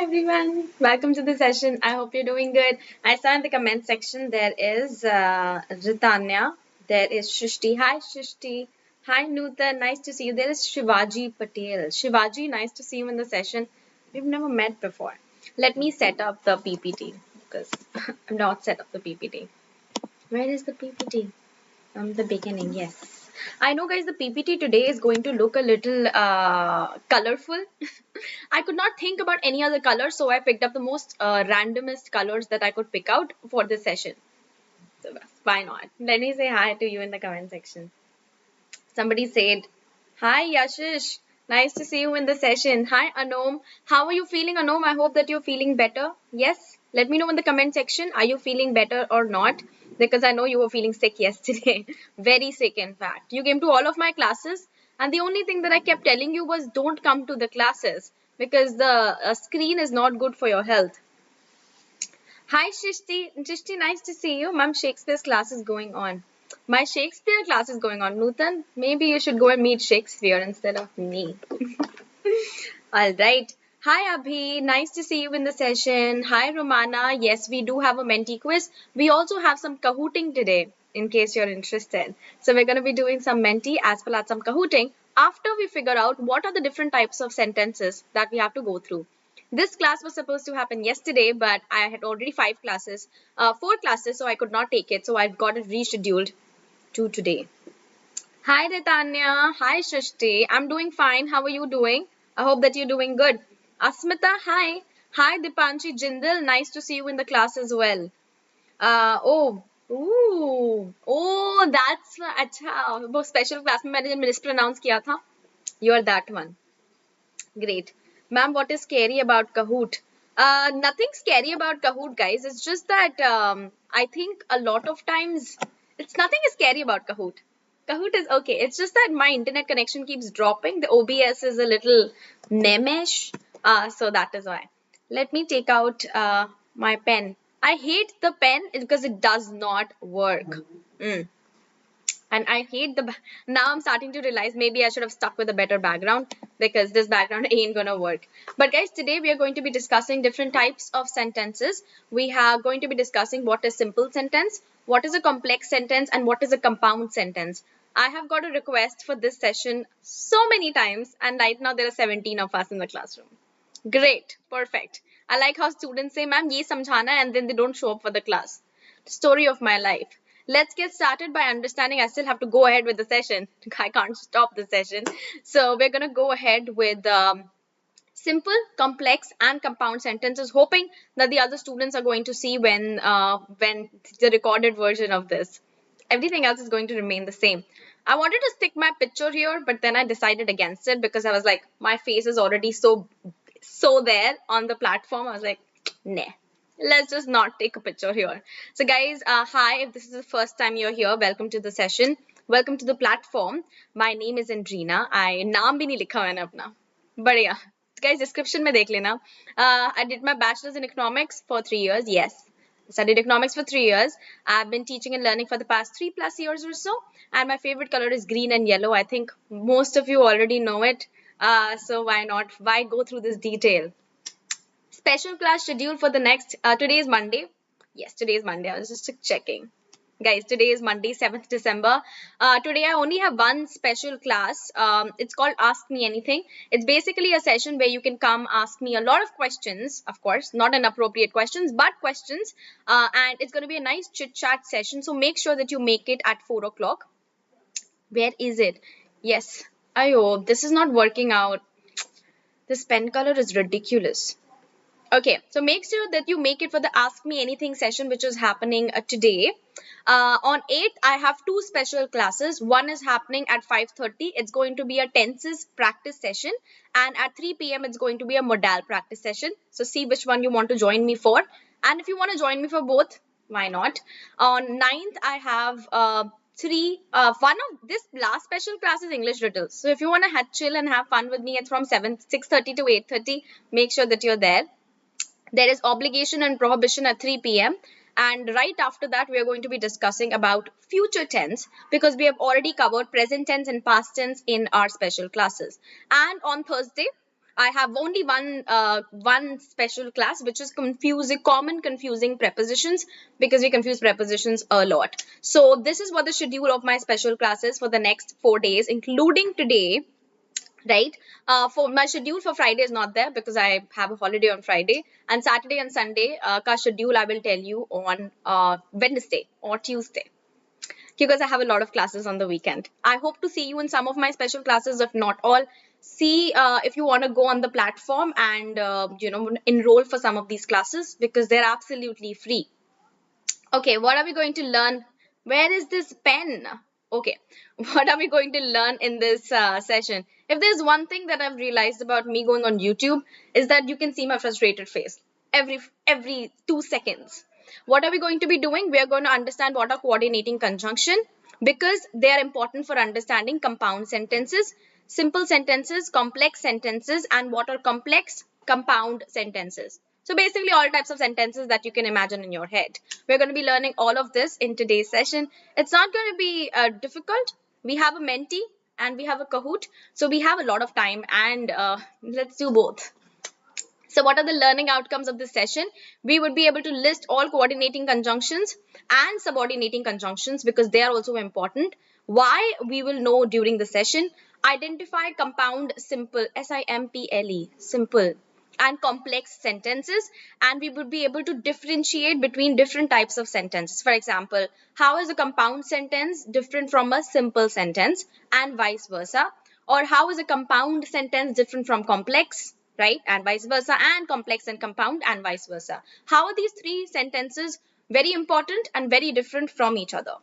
everyone. Welcome to the session. I hope you're doing good. I saw in the comment section there is Ritanya. There is Shrishti. Hi, Shrishti. Hi, Nutan. Nice to see you. There is Shivaji Patel. Shivaji, nice to see you in the session. We've never met before. Let me set up the PPT because I'm not set up the PPT. Where is the PPT? From the beginning, yes. I know, guys, the PPT today is going to look a little colorful. I could not think about any other color, so I picked up the most randomest colors that I could pick out for this session. So why not? Let me say hi to you in the comment section. Somebody said, hi Yashish, nice to see you in the session. Hi Anom, how are you feeling, Anom? I hope that you're feeling better. Yes, let me know in the comment section, are you feeling better or not? Because I know you were feeling sick yesterday. Very sick, in fact. You came to all of my classes, and the only thing that I kept telling you was don't come to the classes because the screen is not good for your health. Hi Shishti, Shishti, nice to see you. Ma'am, Shakespeare's class is going on. My Shakespeare class is going on. Nutan, maybe you should go and meet Shakespeare instead of me. All right. Hi Abhi, nice to see you in the session. Hi Romana, yes, we do have a Menti quiz. We also have some Kahooting today, in case you're interested. So we're going to be doing some Menti as well as some Kahooting after we figure out what are the different types of sentences that we have to go through. This class was supposed to happen yesterday, but I had already 4 classes, so I could not take it. So I've got it rescheduled to today. Hi Ritanya. Hi Shrishti. I'm doing fine. How are you doing? I hope that you're doing good. Asmita, hi. Hi Dipanshi Jindal. Nice to see you in the class as well. Oh, that's अच्छा वो special class में मैंने mispronounce किया था. You're that one. Great. Ma'am, what is scary about Kahoot? Nothing scary about Kahoot, guys. It's just that I think a lot of times nothing is scary about Kahoot. Kahoot is okay. It's just that my internet connection keeps dropping. The OBS is a little nemesh. So that is why. Let me take out my pen. I hate the pen because it does not work. And I hate now I'm starting to realize maybe I should have stuck with a better background because this background ain't gonna work. But guys, today we are going to be discussing different types of sentences. We are going to be discussing what is simple sentence, what is a complex sentence, and what is a compound sentence. I have got a request for this session so many times, and right now there are 17 of us in the classroom. Great, perfect. I like how students say, ma'am, ye samjhana, and then they don't show up for the class. Story of my life. Let's get started by understanding I still have to go ahead with the session. I can't stop the session. So we're going to go ahead with simple, complex, and compound sentences, hoping that the other students are going to see when the recorded version of this. Everything else is going to remain the same. I wanted to stick my picture here, but then I decided against it because I was like, my face is already so there on the platform. I was like, nah. Let's just not take a picture here. So guys, hi, if this is the first time you're here, welcome to the session. Welcome to the platform. My name is Andreena. I naam bhi nahi likha maine apna. Badhiya. Guys, description mein dekh lena. I did my bachelor's in economics for 3 years. Yes. I studied economics for 3 years. I've been teaching and learning for the past 3+ years or so. And my favorite color is green and yellow. I think most of you already know it. So why not? Why go through this detail? Special class schedule for the next, today is Monday. Yes, today is Monday. I was just checking. Guys, today is Monday, 7th December. Today I only have one special class. It's called Ask Me Anything. It's basically a session where you can come ask me a lot of questions, of course, not inappropriate questions, but questions. And it's going to be a nice chit-chat session. So make sure that you make it at 4 o'clock. Where is it? Yes. Ayo, this is not working out. This pen color is ridiculous. Okay, so make sure that you make it for the Ask Me Anything session, which is happening today. On 8th, I have 2 special classes. One is happening at 5:30. It's going to be a tenses practice session. And at 3 p.m., it's going to be a modal practice session. So see which one you want to join me for. And if you want to join me for both, why not? On 9th, I have one of this last special class is English riddles. So if you want to chill and have fun with me, it's from 6:30 to 8:30. Make sure that you're there. There is obligation and prohibition at 3 p.m. And right after that, we are going to be discussing about future tense because we have already covered present tense and past tense in our special classes. And on Thursday, I have only one special class, which is common confusing prepositions, because we confuse prepositions a lot. So this is what the schedule of my special classes for the next 4 days, including today, right? For my schedule for Friday is not there because I have a holiday on Friday, and Saturday and Sunday ka schedule I will tell you on Wednesday or Tuesday, because I have a lot of classes on the weekend. I hope to see you in some of my special classes, if not all. See if you want to go on the platform and enroll for some of these classes, because they're absolutely free. Okay, what are we going to learn? Where is this pen? Okay, what are we going to learn in this session? If there's one thing that I've realized about me going on YouTube, is that you can see my frustrated face every 2 seconds. What are we going to be doing? We are going to understand what are coordinating conjunction, because they are important for understanding compound sentences, simple sentences, complex sentences, and what are complex compound sentences. So basically all types of sentences that you can imagine in your head. We're going to be learning all of this in today's session. It's not going to be difficult. We have a Menti and we have a Kahoot. So we have a lot of time, and let's do both. So what are the learning outcomes of this session? We would be able to list all coordinating conjunctions and subordinating conjunctions, because they are also important. Why? We will know during the session. Identify compound, simple, S-I-M-P-L-E, simple, and complex sentences, and we would be able to differentiate between different types of sentences. For example, how is a compound sentence different from a simple sentence, and vice versa? Or how is a compound sentence different from complex, right? And vice versa, and complex and compound, and vice versa. How are these three sentences very important and very different from each other?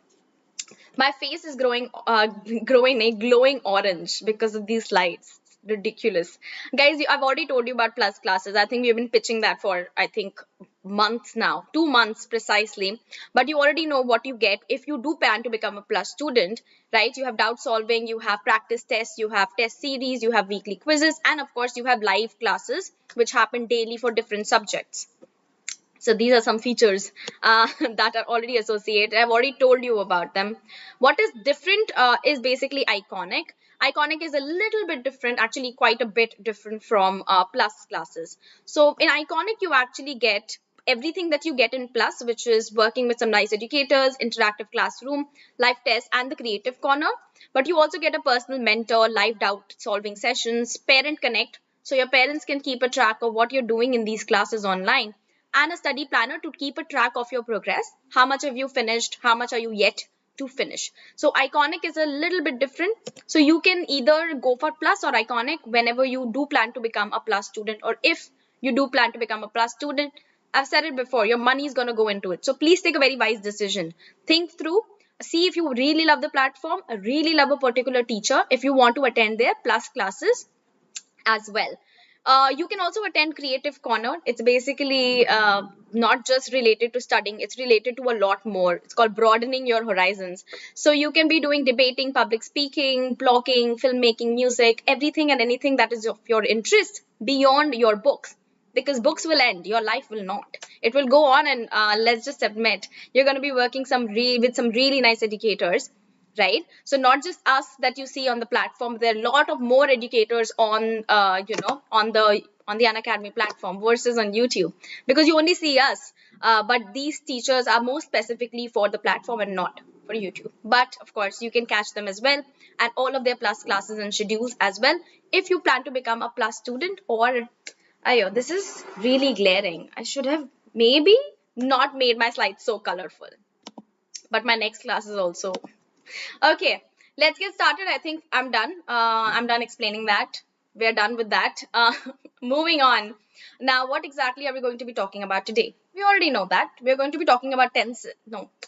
My face is growing a glowing orange because of these slides. Ridiculous. Guys, I've already told you about plus classes. I think we've been pitching that for, I think, months now. 2 months precisely. But you already know what you get if you do plan to become a plus student, right? You have doubt solving, you have practice tests, you have test series, you have weekly quizzes, and of course, you have live classes which happen daily for different subjects. So these are some features that are already associated. I've already told you about them. What is different is basically iconic. Iconic is a little bit different, actually quite a bit different from plus classes. So in iconic, you actually get everything that you get in plus, which is working with some nice educators, interactive classroom, live tests, and the creative corner. But you also get a personal mentor, live doubt solving sessions, parent connect. So your parents can keep a track of what you're doing in these classes online, and a study planner to keep a track of your progress. How much have you finished? How much are you yet to finish? So iconic is a little bit different. So you can either go for plus or iconic whenever you do plan to become a plus student, or if you do plan to become a plus student. I've said it before, your money is going to go into it. So please take a very wise decision. Think through. See if you really love the platform, really love a particular teacher, if you want to attend their plus classes as well. You can also attend Creative Corner. It's basically not just related to studying, it's related to a lot more. It's called broadening your horizons. So you can be doing debating, public speaking, blogging, filmmaking, music, everything and anything that is of your interest beyond your books. Because books will end, your life will not. It will go on, and let's just admit, you're going to be working with some really nice educators, right? So not just us that you see on the platform, there are a lot of more educators on on the Unacademy platform versus on YouTube, because you only see us, but these teachers are more specifically for the platform and not for YouTube. But of course you can catch them as well, and all of their plus classes and schedules as well, if you plan to become a plus student. Or ayo, this is really glaring. I should have maybe not made my slides so colorful, but my next class is also okay. Let's get started. I think I'm done. I'm done explaining that. We're done with that. Moving on. Now, what exactly are we going to be talking about today? We already know that. We're going to be talking about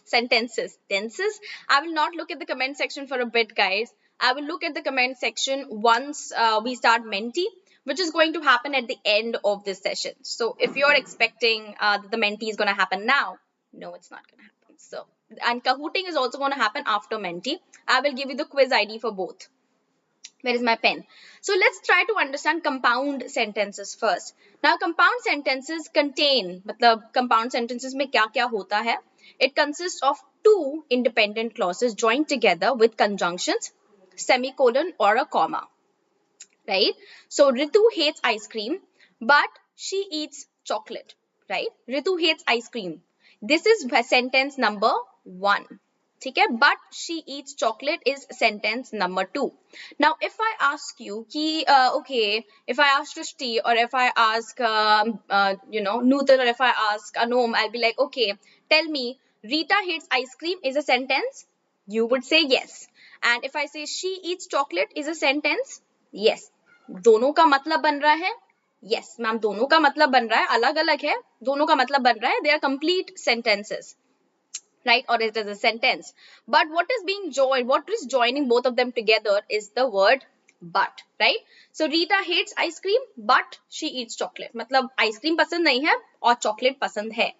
sentences. Tenses. I will not look at the comment section for a bit, guys. I will look at the comment section once we start Menti, which is going to happen at the end of this session. So if you're expecting that the Menti is going to happen now, no, it's not going to happen. So, and Kahooting is also going to happen after Menti. I will give you the quiz ID for both. Where is my pen? So let's try to understand compound sentences first. Now, compound sentences contain, मतलब compound sentences में क्या क्या होता है? It consists of two independent clauses joined together with conjunctions, semicolon or a comma. right? So Ritu hates ice cream, but she eats chocolate, right? Ritu hates ice cream. This is sentence number 1. Okay, but she eats chocolate is sentence number 2. Now, if I ask you, okay, if I ask Shrishti or if I ask, Nutan, or if I ask Anom, I'll be like, okay, tell me, Rita hates ice cream is a sentence? You would say yes. And if I say she eats chocolate is a sentence? Yes. दोनों का मतलब बन रहा है? Yes, ma'am, दोनों का मतलब बन रहा है, अलग अलग है, दोनों का मतलब बन रहा है, they are complete sentences, right? Or it is a sentence. But what is being joined, what is joining both of them together is the word but, right? So Rita hates ice cream, but she eats chocolate. मतलब ice cream पसंद नहीं है और chocolate पसंद है.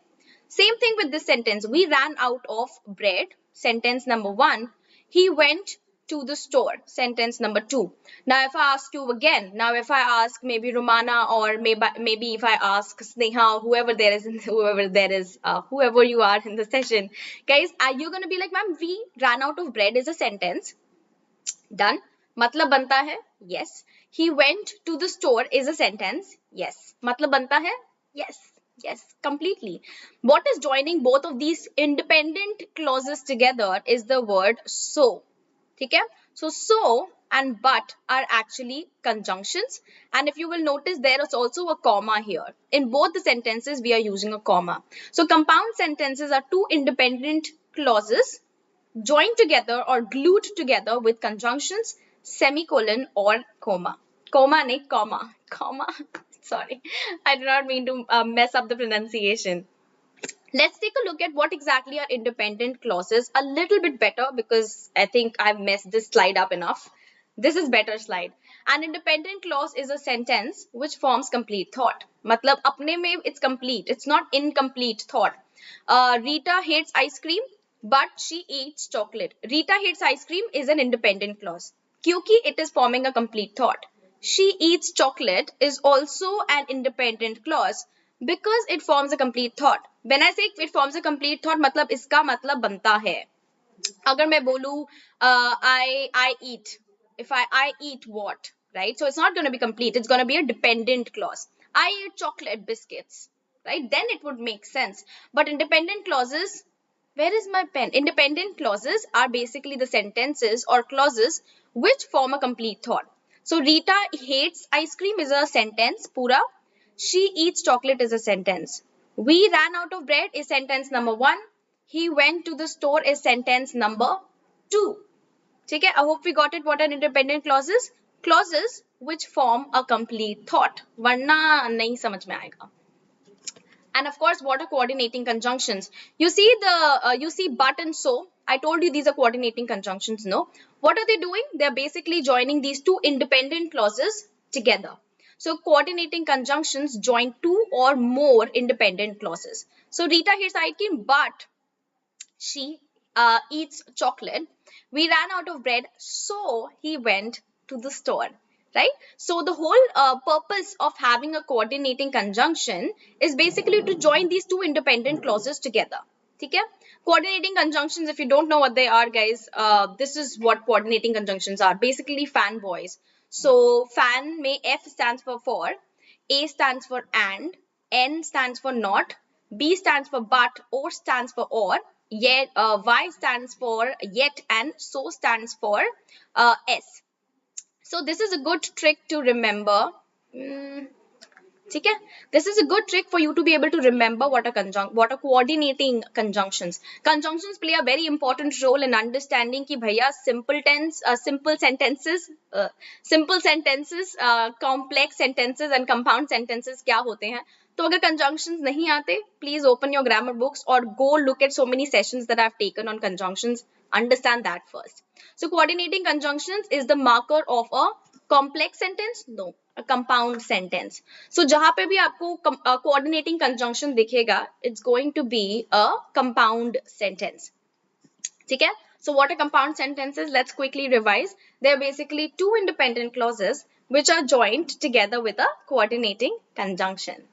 Same thing with this sentence. We ran out of bread. Sentence number 1. He went to the store. Sentence number 2. Now, if I ask you again, now if I ask maybe Romana or maybe if I ask Sneha, whoever you are in the session, guys, are you going to be like, ma'am, we ran out of bread is a sentence? Done. मतलब बनता है? Yes. He went to the store is a sentence? Yes. मतलब बनता है? Yes. Yes, completely. What is joining both of these independent clauses together is the word so. Okay? So and but are actually conjunctions. And if you will notice, there is also a comma here. In both the sentences, we are using a comma. So compound sentences are two independent clauses joined together or glued together with conjunctions, semicolon or comma. Comma, nahi, comma. Comma. Sorry, I do not mean to mess up the pronunciation. Let's take a look at what exactly are independent clauses a little bit better, because I think I've messed this slide up enough. This is better slide. An independent clause is a sentence which forms complete thought. Matlab apne mein it's complete. It's not incomplete thought. Rita hates ice cream, but she eats chocolate. Rita hates ice cream is an independent clause. Kyunki it is forming a complete thought. She eats chocolate is also an independent clause because it forms a complete thought. When I say it forms a complete thought, मतलब इसका मतलब बनता है. अगर मैं बोलूँ I eat, if I eat what, right? So it's not going to be complete. It's going to be a dependent clause. I eat chocolate biscuits, right? Then it would make sense. But independent clauses, where is my pen? Independent clauses are basically the sentences or clauses which form a complete thought. So Rita hates ice cream is a sentence, pura. She eats chocolate is a sentence. We ran out of bread is sentence number 1. He went to the store is sentence number 2. Okay, I hope we got it. What are independent clauses? Clauses which form a complete thought. वरना नहीं समझ में आएगा. And of course, what are coordinating conjunctions? You see but and so. I told you these are coordinating conjunctions, no? What are they doing? They're basically joining these two independent clauses together. So coordinating conjunctions join two or more independent clauses. So Rita hates ice cream, but she eats chocolate. We ran out of bread, so he went to the store. Right? So the whole purpose of having a coordinating conjunction is basically to join these two independent clauses together. Okay? Coordinating conjunctions, if you don't know what they are, guys, this is what coordinating conjunctions are. Basically fanboys. So fan may F stands for, A stands for and, N stands for not, B stands for but, O stands for or, yet, Y stands for yet, and so stands for S. So this is a good trick to remember. Okay? This is a good trick for you to be able to remember what are coordinating conjunctions. Conjunctions play a very important role in understanding कि भैया simple sentences, complex sentences and compound sentences क्या होते हैं. तो अगर conjunctions नहीं आते, please open your grammar books or go look at so many sessions that I've taken on conjunctions. Understand that first. So coordinating conjunctions is the marker of a complex sentence? No, a compound sentence. So जहाँ पे भी आपको coordinating conjunction दिखेगा, it's going to be a compound sentence. ठीक है? So what are compound sentences? Let's quickly revise. They're basically two independent clauses which are joined together with a coordinating conjunction.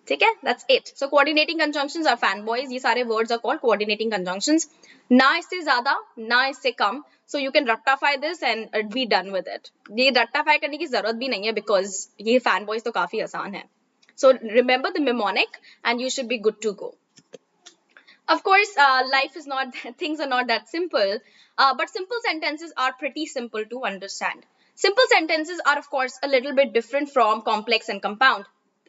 ठीक है, that's it. So coordinating conjunctions are fanboys. ये सारे words are called coordinating conjunctions. ना इससे ज्यादा ना इससे कम. So you can rectify this and be done with it. ये rectify करने की जरूरत भी नहीं है because ये fanboys तो काफी आसान है. So remember the mnemonic and you should be good to go. Of course, life is not, things are not that simple, but simple sentences are pretty simple to understand. Simple sentences are, of course, a little bit different from complex and compound.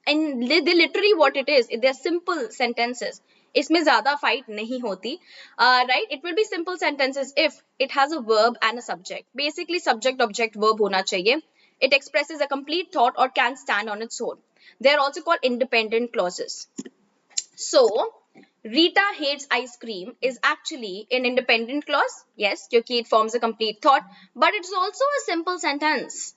And they literally what it is, they're simple sentences. इसमें ज़्यादा fight नहीं होती, right? It will be simple sentences if it has a verb and a subject. Basically, subject, object, verb होना चाहिए. It expresses a complete thought or can stand on its own. They are also called independent clauses. So, Rita hates ice cream is actually an independent clause. Yes, क्योंकि it forms a complete thought, but it's also a simple sentence,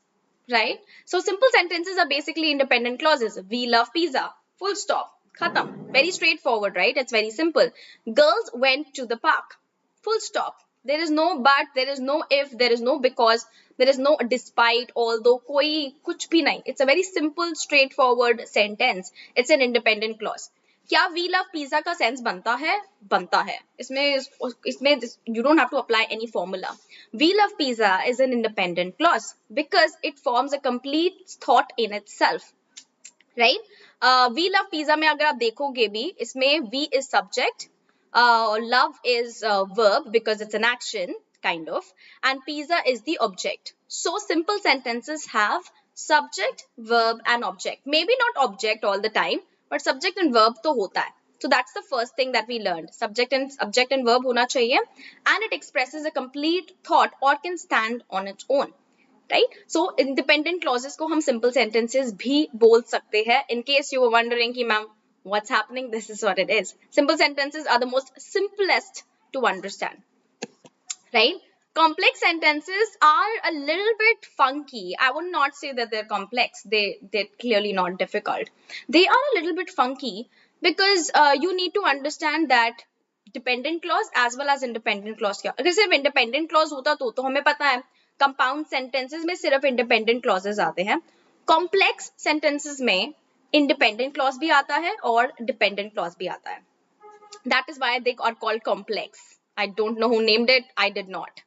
right? So simple sentences are basically independent clauses. We love pizza. Full stop. Khatam. Very straightforward, right? It's very simple. Girls went to the park. Full stop. There is no but, there is no if, there is no because, there is no despite, although, koi, kuch bhi nahi. It's a very simple, straightforward sentence. It's an independent clause. क्या we love pizza का sense बनता है? बनता है. इसमें you don't have to apply any formula. We love pizza is an independent clause because it forms a complete thought in itself, right? We love pizza में अगर आप देखोगे भी इसमें we is subject, love is verb because it's an action kind of, and pizza is the object. So simple sentences have subject, verb and object. Maybe not object all the time, but subject and verb तो होता है. So that's the first thing that we learned. Subject and verb होना चाहिए, and it expresses a complete thought or can stand on its own. Right? So independent clauses को हम simple sentences भी बोल सकते हैं. In case you were wondering कि ma'am what's happening, this is what it is. Simple sentences are the most simplest to understand. Right? Complex sentences are a little bit funky. I would not say that they're complex. They're clearly not difficult. They are a little bit funky because you need to understand that dependent clause as well as independent clause क्या. अगर सिर्फ independent clause होता तो हमें पता है compound sentences में सिर्फ independent clauses आते हैं. Complex sentences में independent clause भी आता है और dependent clause भी आता है. That is why they are called complex. I don't know who named it. I did not.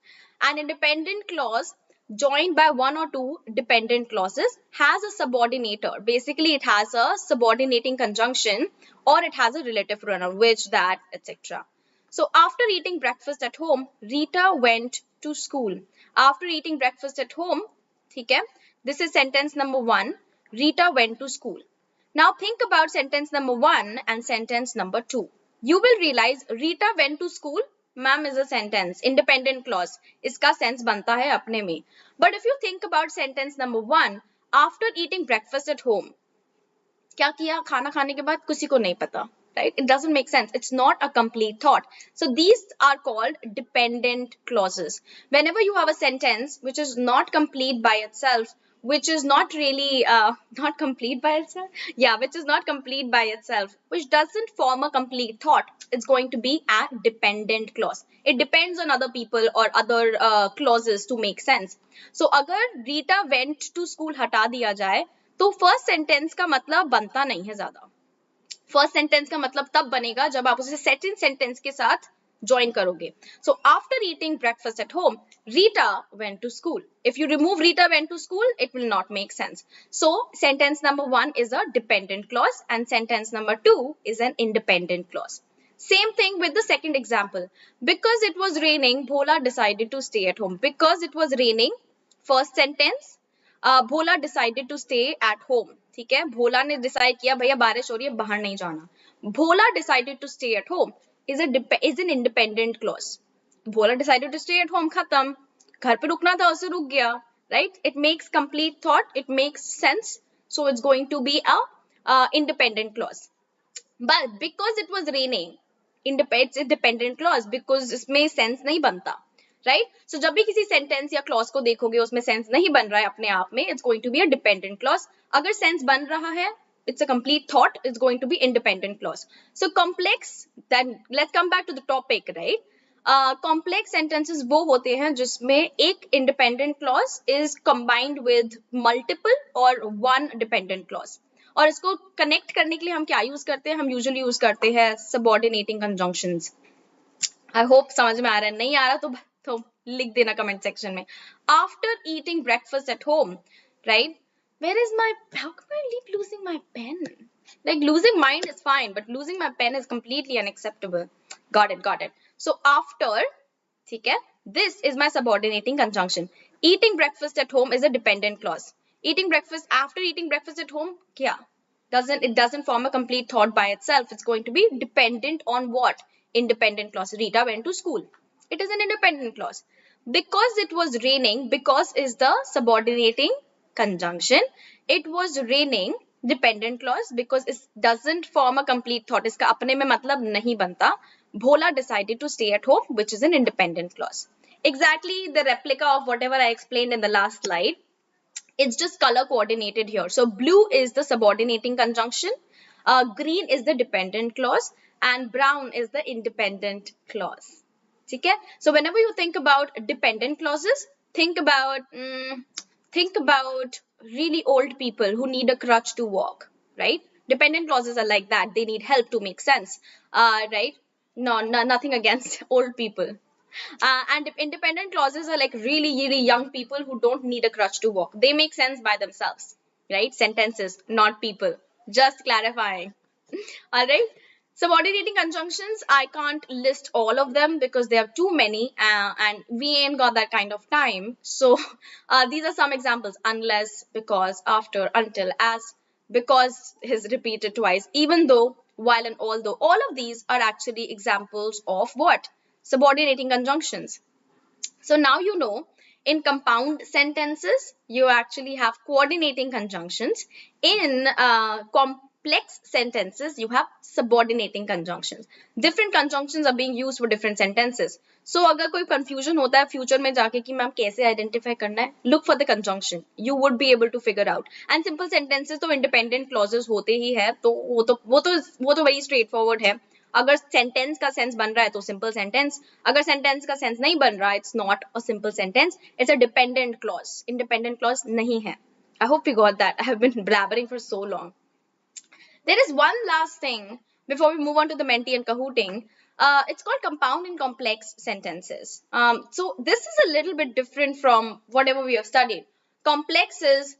An independent clause joined by one or two dependent clauses has a subordinator. Basically, it has a subordinating conjunction or it has a relative pronoun, which, that, etc. So, after eating breakfast at home, Rita went to school. After eating breakfast at home, okay, this is sentence number 1. Rita went to school. Now, think about sentence number 1 and sentence number 2. You will realize Rita went to school, ma'am, is a sentence, independent clause. Iska sense banta hai apne mein. But if you think about sentence number 1, after eating breakfast at home, क्या किया खाना खाने के बाद किसी को नहीं पता, right? It doesn't make sense. It's not a complete thought. So these are called dependent clauses. Whenever you have a sentence which is not complete by itself, which is not really not complete by itself, yeah, which is not complete by itself, which doesn't form a complete thought, it's going to be a dependent clause. It depends on other people or other clauses to make sense. So अगर Rita went to school हटा दिया जाए तो first sentence का मतलब बनता नहीं है ज्यादा. फर्स्ट सेंटेंस का मतलब तब बनेगा जब आप उसे सेकंड सेंटेंस के साथ ज्वाइन करोगे. So after eating breakfast at home, Rita went to school. If you remove Rita went to school, it will not make sense. So sentence number 1 is a dependent clause and sentence number 2 is an independent clause. Same thing with the second example. Because it was raining, Bhola decided to stay at home. Because it was raining, first sentence, Bhola decided to stay at home. ठीक है, भोला ने decide किया भैया बारिश हो रही है बाहर नहीं जाना. Bhola decided to stay at home is an independent clause. Bhola decided to stay at home, खत्म. घर पे रुकना था उसे रुक गया, right? It makes complete thought, it makes sense, so it's going to be a independent clause. But because it was raining, it's a dependent clause because इसमें sense नहीं बनता, राइट? सो जब भी किसी सेंटेंस या क्लॉज को देखोगे उसमें सेंस नहीं बन रहा है अपने आप में, it's going to be a dependent clause. अगर सेंस बन रहा है, it's a complete thought, it's going to be independent clause. So complex, then let's come back to the topic, right? Complex sentences वो होते हैं जिसमें एक independent clause is combined with multiple or one dependent clause. और इसको connect करने के लिए हम क्या यूज करते हैं? हम यूजुअली यूज करते हैं सबऑर्डिनेटिंग कंजंक्शंस. आई होप समझ में आ रहा है. नहीं आ रहा तो लिख देना कमेंट सेक्शन में. After eating breakfast at home, right? Where is my, how come I keep losing my pen? Like losing mine is fine, but losing my pen is completely unacceptable. Got it. So after, ठीक है, this is my subordinating conjunction. Eating breakfast at home is a dependent clause. Eating breakfast, after eating breakfast at home, क्या? It doesn't form a complete thought by itself. It's going to be dependent on what? Independent clause. Rita went to school. It is an independent clause. Because it was raining, because is the subordinating conjunction. It was raining, dependent clause, because it doesn't form a complete thought. इसका अपने में मतलब नहीं बनता. Bhola decided to stay at home, which is an independent clause. Exactly the replica of whatever I explained in the last slide. It's just color coordinated here. So blue is the subordinating conjunction, green is the dependent clause, and brown is the independent clause. Okay? So whenever you think about dependent clauses, think about really old people who need a crutch to walk, right? Dependent clauses are like that. They need help to make sense, right? No, nothing against old people. And independent clauses are like really young people who don't need a crutch to walk. They make sense by themselves, right? Sentences, not people. Just clarifying. All right. Subordinating conjunctions, I can't list all of them because there are too many and we ain't got that kind of time. So these are some examples. Unless, because, after, until, as, because is repeated twice, even though, while, and although. All of these are actually examples of what? Subordinating conjunctions. So now you know, in compound sentences, you actually have coordinating conjunctions. In complex sentences, you have subordinating conjunctions. Different conjunctions are being used for different sentences. So अगर कोई confusion होता है future में जाके कि ma'am कैसे identify करना है, look for the conjunction. You would be able to figure out. And simple sentences तो independent clauses होते ही है, तो वो तो very straightforward है. अगर सेंटेंस का सेंस बन रहा है तो सिंपल सेंटेंस, अगर सेंटेंस का सेंस नहीं बन रहा है, it's not a simple sentence, it's a dependent clause. Independent clause नहीं है. I hope you got that. I have been blabbering for so long. There is one last thing before we move on to the Menti and Kahooting. It's called compound and complex sentences. So this is a little bit different from whatever we have studied. Complex is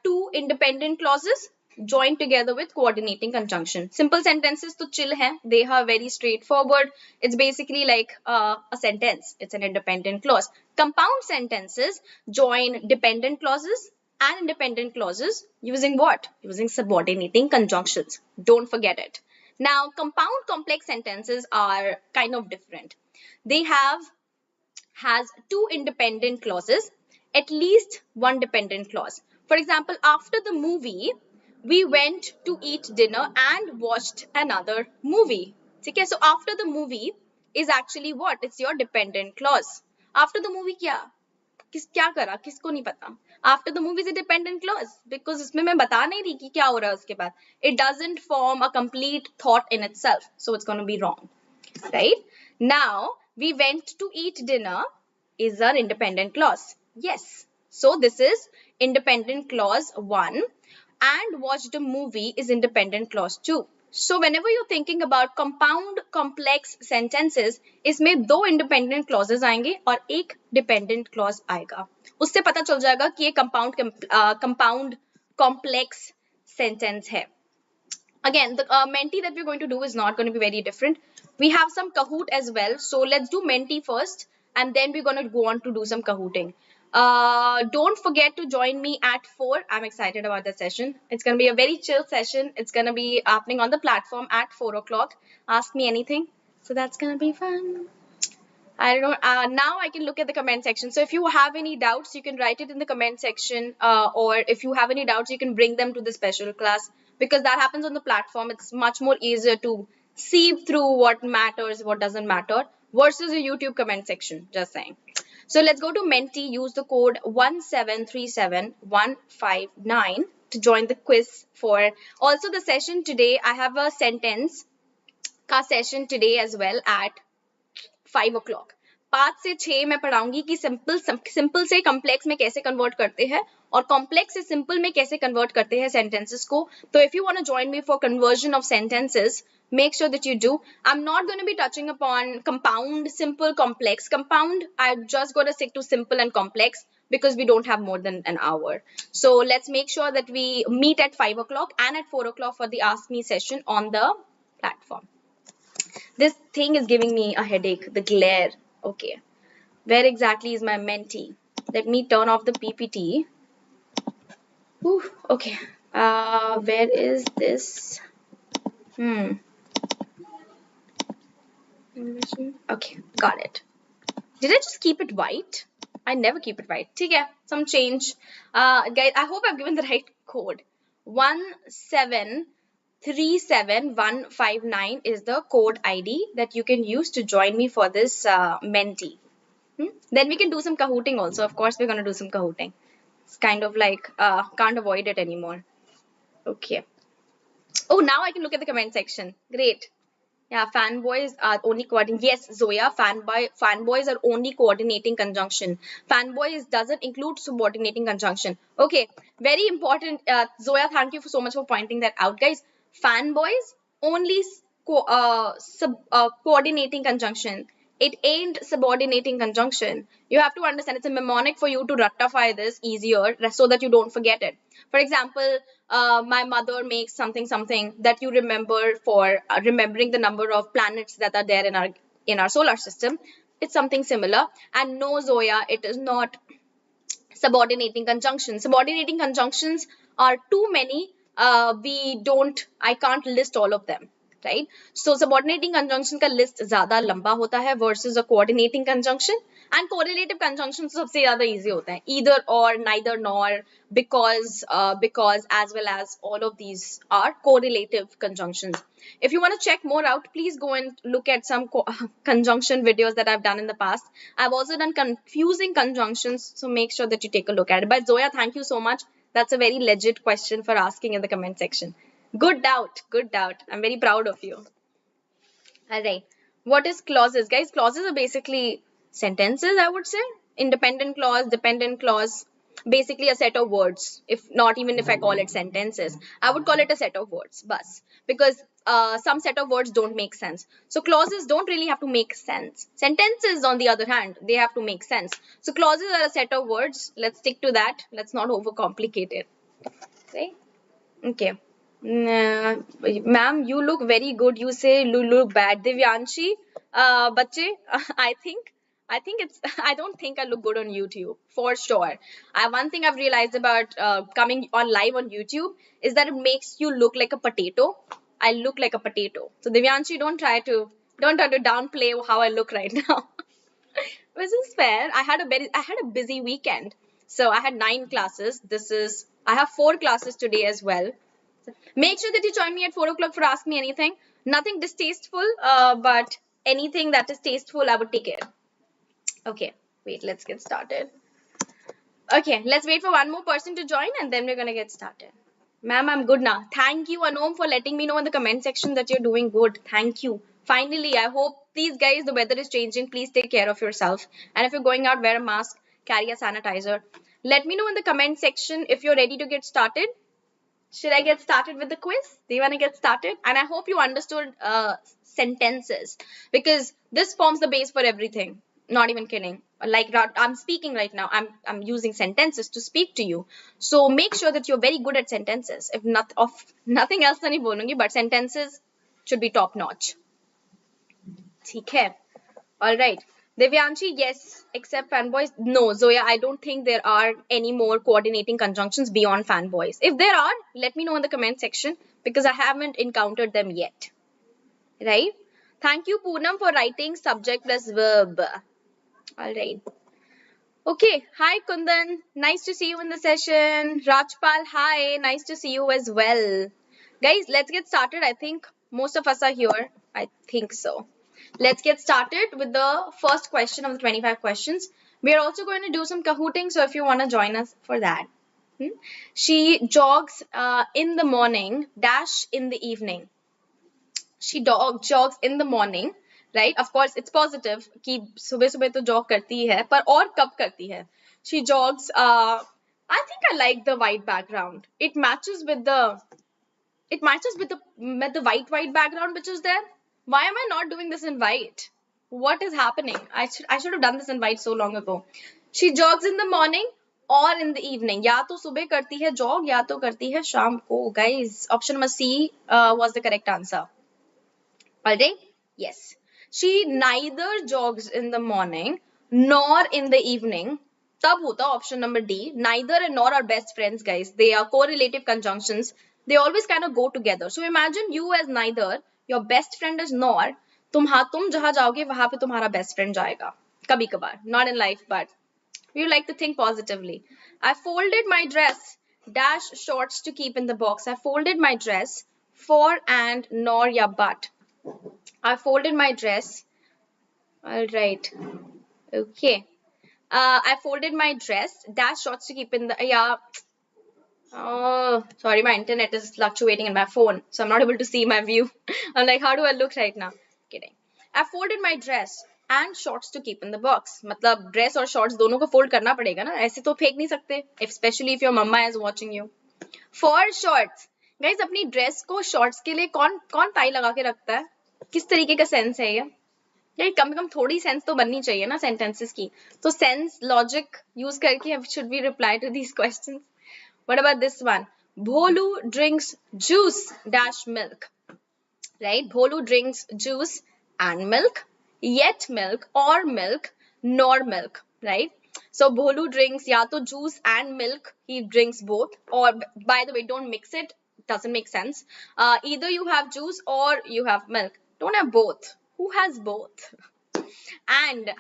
two independent clauses joined together with coordinating conjunction. Simple sentences to chill hai. They are very straightforward. It's basically like a sentence. It's an independent clause. Compound sentences join dependent clauses and independent clauses using what? Using subordinating conjunctions. Don't forget it. Now, compound complex sentences are kind of different. They has two independent clauses, at least one dependent clause. For example, after the movie, we went to eat dinner and watched another movie. Okay, so after the movie is actually what? It's your dependent clause. After the movie क्या करा, किसको नहीं पता. After the movie is a dependent clause because इसमें मैं बता नहीं रही कि क्या हो रहा है उसके बाद. It doesn't form a complete thought in itself, so it's going to be wrong, right? Now, we went to eat dinner is an independent clause. Yes. So this is independent clause 1 and watched a movie is independent clause 2. So whenever you're thinking about compound complex sentences, इसमें दो independent clauses आएंगे और एक dependent clause आएगा. उससे पता चल जाएगा कि ये compound complex sentence है. Again, the Menti that we're going to do is not going to be very different. We have some Kahoot as well. So let's do Menti first and then we're going to go on to do some Kahooting. Don't forget to join me at 4. I'm excited about that session. It's going to be a very chill session. It's going to be happening on the platform at 4 o'clock. Ask me anything. So that's going to be fun. I don't know. Now I can look at the comment section. So if you have any doubts, you can write it in the comment section. Or if you have any doubts, you can bring them to the special class. Because that happens on the platform. It's much more easier to sieve through what matters, what doesn't matter. Versus a YouTube comment section. Just saying. So let's go to Menti. Use the code 1737159 to join the quiz for. Also the session today, I have a sentence ka session today as well at 5 o'clock. 5 से 6 मैं पढ़ाऊंगी कि simple से complex में कैसे convert करते हैं और complex से सिंपल में कैसे कन्वर्ट करते हैं सेंटेंसेस को. तो if you want to join me for conversion of sentences, make sure that you do. I'm not going to be touching upon compound, simple, complex. Compound, I'm just going to stick to simple and complex because we don't have more than an hour. So let's make sure that we meet at 5 o'clock and at 4 o'clock for the Ask Me session on the platform. This thing is giving me a headache, the glare. Okay. Where exactly is my Menti? Let me turn off the PPT. Whew, okay. Where is this? Okay, got it. Did I just keep it white? I never keep it white. Okay, some change. Guys, I hope I've given the right code. 1737159 is the code ID that you can use to join me for this Menti. Then we can do some Kahooting also. Of course, we're going to do some Kahooting. It's kind of like, can't avoid it anymore. Okay. Oh, now I can look at the comment section. Great. Yeah, fanboys are only coordinating. Yes, Zoya, fanboys are only coordinating conjunction. Fanboys doesn't include subordinating conjunction. Okay, very important. Zoya, thank you so much for pointing that out, guys. Fanboys only coordinating conjunction. It ain't subordinating conjunction. You have to understand it's a mnemonic for you to rectify this easier so that you don't forget it. For example, my mother makes something that you remember for remembering the number of planets that are there in our solar system. It's something similar. And no, Zoya, it is not subordinating conjunctions. Subordinating conjunctions are too many. I can't list all of them. Right? So subordinating conjunction का list ज़्यादा लंबा होता है versus a coordinating conjunction, and correlative conjunction सबसे ज़्यादा easy होता है. Either or, neither nor, because, as well as all of these are correlative conjunctions. If you want to check more out, please go and look at some conjunction videos that I've done in the past. I've also done confusing conjunctions, so make sure that you take a look at it. But Zoya, thank you so much. That's a very legit question for asking in the comment section. Good doubt. Good doubt. I'm very proud of you. All right. What is clauses? Guys, clauses are basically sentences, I would say. Independent clause, dependent clause. Basically a set of words. If I call it sentences, I would call it a set of words. Bus. Because some set of words don't make sense. So clauses don't really have to make sense. Sentences, on the other hand, they have to make sense. So clauses are a set of words. Let's stick to that. Let's not overcomplicate it. Okay. Ma'am, you look very good. You say you look bad. Divyanshi, bache, I don't think I look good on YouTube, for sure. One thing I've realized about coming on live on YouTube is that it makes you look like a potato. I look like a potato. So Divyanshi, don't try to downplay how I look right now. Which is fair. I had a busy weekend. So I had 9 classes. I have 4 classes today as well. Make sure that you join me at 4 o'clock for Ask Me Anything. Nothing distasteful, but anything that is tasteful, I would take it. Okay, wait, let's get started. Okay, let's wait for one more person to join and then we're going to get started. Ma'am, I'm good now. Thank you, Anom, for letting me know in the comment section that you're doing good. Thank you. Finally, I hope, please guys, the weather is changing. Please take care of yourself. And if you're going out, wear a mask, carry a sanitizer. Let me know in the comment section if you're ready to get started. Should I get started with the quiz? Do you want to get started? And I hope you understood sentences, because this forms the base for everything. Not even kidding. Like I'm speaking right now, I'm using sentences to speak to you. So make sure that you're very good at sentences. If not of nothing else, nahi bolungi, but sentences should be top notch. ठीक है. All right. Divyanshi, yes, except fanboys. No, Zoya, I don't think there are any more coordinating conjunctions beyond fanboys. If there are, let me know in the comment section, because I haven't encountered them yet. Right? Thank you, Poonam, for writing subject plus verb. All right. Okay. Hi, Kundan. Nice to see you in the session. Rajpal, hi. Nice to see you as well. Guys, let's get started. I think most of us are here. I think so. Let's get started with the first question of the 25 questions. We are also going to do some Kahooting, so if you want to join us for that. She jogs in the morning, dash in the evening. She jogs in the morning, right? Of course it's positive कि सुबह सुबह तो jog करती है, पर और कब करती है? She jogs. I think I like the white background. It matches with the white background which is there. Why am I not doing this in white? What is happening? I should have done this in white so long ago. She jogs in the morning or in the evening. या तो सुबह करती है jog या तो करती है शाम को. Guys, option number C was the correct answer. Alright? Yes. She neither jogs in the morning nor in the evening. तब होता option number D. Neither and nor are best friends, guys. They are correlative conjunctions. They always kind of go together. So imagine you as neither, your best friend is nor. तुम जहाँ जाओगे वहां पे तुम्हारा best friend जाएगा. कभी कभार. Not in life, but you like to think positively. I folded my dress dash shorts to keep in the box. I folded my dress for and nor ya but. I folded my dress. All right. Okay. I folded my dress dash shorts to keep in the Oh, sorry, my internet is fluctuating in my phone, so I'm not able to see my view. I'm like, how do I look right now? Kidding. I folded my dress and shorts to keep in the box. मतलब dress और shorts दोनों को fold करना पड़ेगा ना, ऐसे तो फेंक नहीं सकते. Especially if your mama is watching you. For shorts, guys, अपनी dress को shorts के लिए कौन tie लगा के रखता है? किस तरीके का sense है ये? यार कम से कम थोड़ी सेंस तो बननी चाहिए ना सेंटेंसेस की. तो सेंस लॉजिक यूज करके should we reply to these questions? What about this one? Bholu drinks juice dash milk. Right? Bholu drinks juice and milk, yet milk or milk nor milk. Right? So Bholu drinks ya to juice and milk. He drinks both. Or by the way, don't mix it. Doesn't make sense. Either you have juice or you have milk. Don't have both. Who has both? And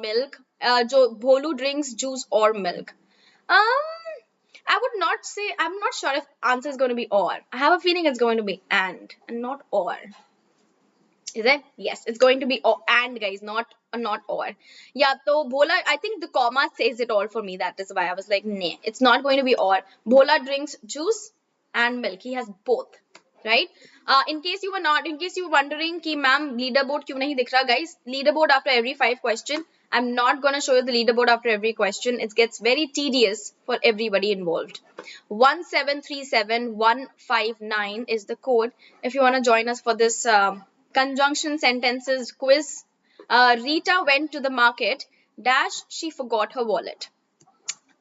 milk. Jo Bholu drinks juice or milk. I would not say, I'm not sure if answer is going to be or. I have a feeling it's going to be and not or. Is it? Yes, it's going to be or, and guys, not or. Yeah, so Bhola, I think the comma says it all for me. That is why I was like, nah, it's not going to be or. Bhola drinks juice and milk. He has both. Right? In case you were wondering कि ma'am leaderboard क्यों नहीं दिख रहा, guys, leaderboard after every 5 question. I'm not going to show you the leaderboard after every question. It gets very tedious for everybody involved. 1737159 is the code if you want to join us for this conjunction sentences quiz. Rita went to the market dash she forgot her wallet.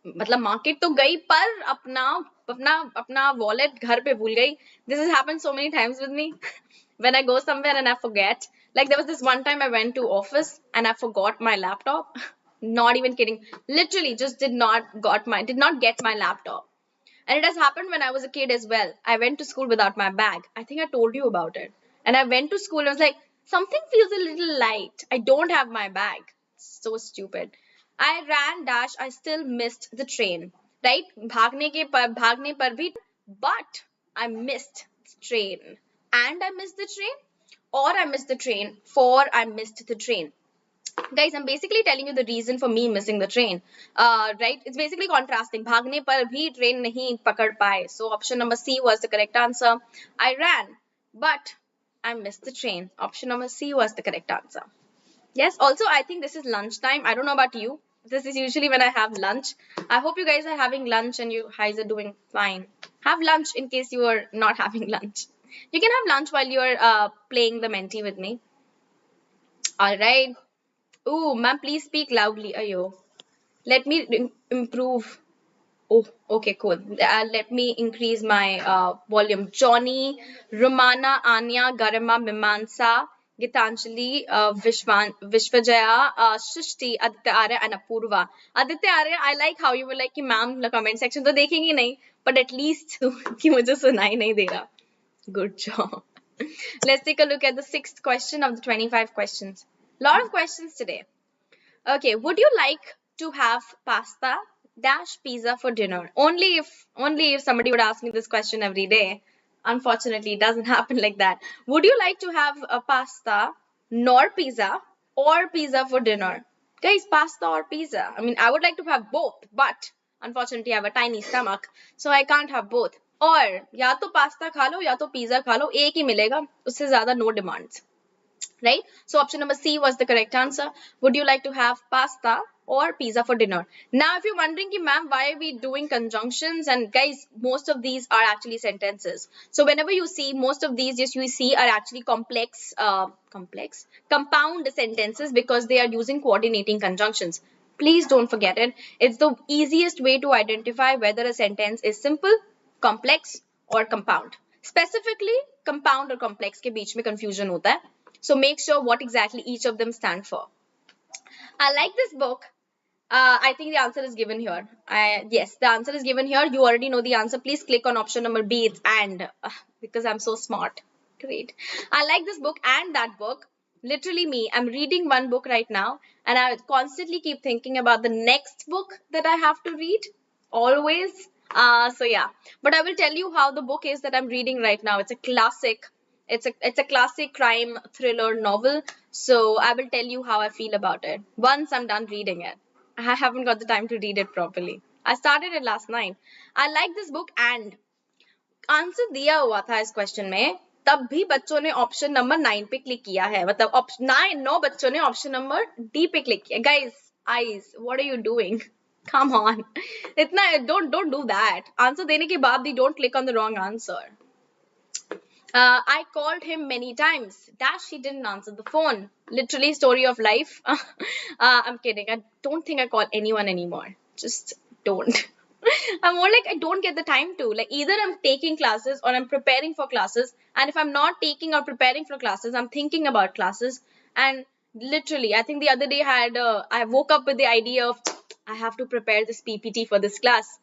मतलब market तो गई पर अपना wallet घर पे भूल गई. This has happened so many times with me. When I go somewhere and I forget. Like there was this one time I went to office and I forgot my laptop. Not even kidding. Literally just did not get my laptop. And it has happened when I was a kid as well. I went to school without my bag. I think I told you about it. And I went to school and I was like, something feels a little light. I don't have my bag. So stupid. I ran dash. I still missed the train. Right? भागने पर भी, but I missed the train. And I missed the train. Or I missed the train. For I missed the train. Guys, I'm basically telling you the reason for me missing the train. Right? It's basically contrasting. भागने पर भी train नहीं पकड़ पाए. So option number C was the correct answer. I ran, but I missed the train. Option number C was the correct answer. Yes. Also, I think this is lunchtime. I don't know about you. This is usually when I have lunch. I hope you guys are having lunch and you guys are doing fine. Have lunch in case you are not having lunch. You can have lunch while you are playing the Menti with me. All right. Ooh, ma'am, please speak loudly. Ayo. Let me improve. Oh, okay, cool. Let me increase my volume. Johnny, Romana, Anya, Garima, Mimansa, Gitanjali, Vishwajaya, Shishti, Aditya Arya, and Apurva. Aditya Arya, I like how you were like, ma'am, the comment section तो देखेंगी नहीं, but at least कि मुझे सुनाई नहीं दे रहा. Good job. Let's take a look at the 6th question of the 25 questions. Lot of questions today. Okay, would you like to have pasta dash pizza for dinner? Only if somebody would ask me this question every day. Unfortunately, it doesn't happen like that. Would you like to have a pasta nor pizza or pizza for dinner? Guys, pasta or pizza? I mean, I would like to have both, but unfortunately, I have a tiny stomach, so I can't have both. और या तो pasta खा लो या तो pizza खा लो, एक ही मिलेगा, उससे ज्यादा no demands. right? So option number C was the correct answer. Would you like to have pasta or pizza for dinner? Now, if you're wondering, ma'am, why are we doing conjunctions? And guys, most of these are actually sentences. So whenever you see most of these, yes, you see are actually compound sentences because they are using coordinating conjunctions. Please don't forget it. It's the easiest way to identify whether a sentence is simple, complex, or compound. Specifically, compound or complex के बीच में confusion होता है. So make sure what exactly each of them stand for. I like this book. I think the answer is given here. Yes, the answer is given here. You already know the answer. Please click on option number B. It's and because I'm so smart. Great. I like this book and that book. Literally me. I'm reading one book right now and I constantly keep thinking about the next book that I have to read. Always. So yeah. But I will tell you how the book is that I'm reading right now. It's a classic. It's a classic crime thriller novel. So I will tell you how I feel about it once I'm done reading it. I haven't got the time to read it properly. I started it last night. I like this book and answer दिया हुआ था इस question में तब भी बच्चों ने option number 9 पे क्लिक किया है मतलब ऑप्शन 9 बच्चों ने ऑप्शन नंबर डी पे क्लिक किया guys eyes what are you doing come on इतना डोंट डू दैट आंसर देने के बाद भी don't click on the wrong answer I called him many times. Dash, he didn't answer the phone. Literally, story of life. I'm kidding. I don't think I call anyone anymore. Just don't. I'm more like I don't get the time to. Like either I'm taking classes or I'm preparing for classes. And if I'm not taking or preparing for classes, I'm thinking about classes. And literally, I think the other day I woke up with the idea of I have to prepare this PPT for this class.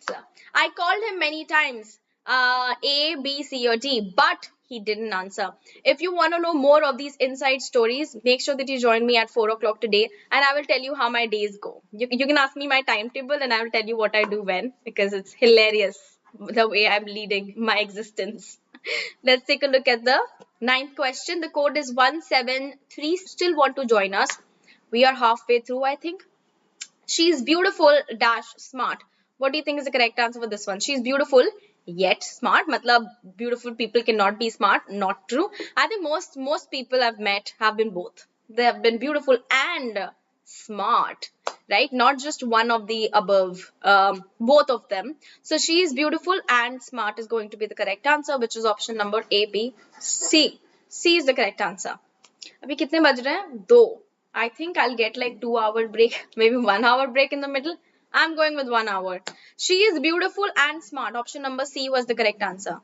So, I called him many times, A, B, C, or D, but he didn't answer. If you want to know more of these inside stories, make sure that you join me at 4 o'clock today, and I will tell you how my days go. You can ask me my timetable, and I will tell you what I do when, because it's hilarious the way I'm leading my existence. Let's take a look at the 9th question. The code is 173. Still want to join us? We are halfway through, I think. She's beautiful dash smart. What do you think is the correct answer for this one? She's beautiful yet smart. Matlab beautiful people cannot be smart. Not true. I think most people I've met have been both. They have been beautiful and smart, right? Not just one of the above. Both of them. So she is beautiful and smart is going to be the correct answer, which is option number A, B, C. C is the correct answer. अभी कितने बज रहे हैं 2. I think I'll get like 2-hour break, maybe 1-hour break in the middle. I'm going with 1 hour. She is beautiful and smart. Option number C was the correct answer.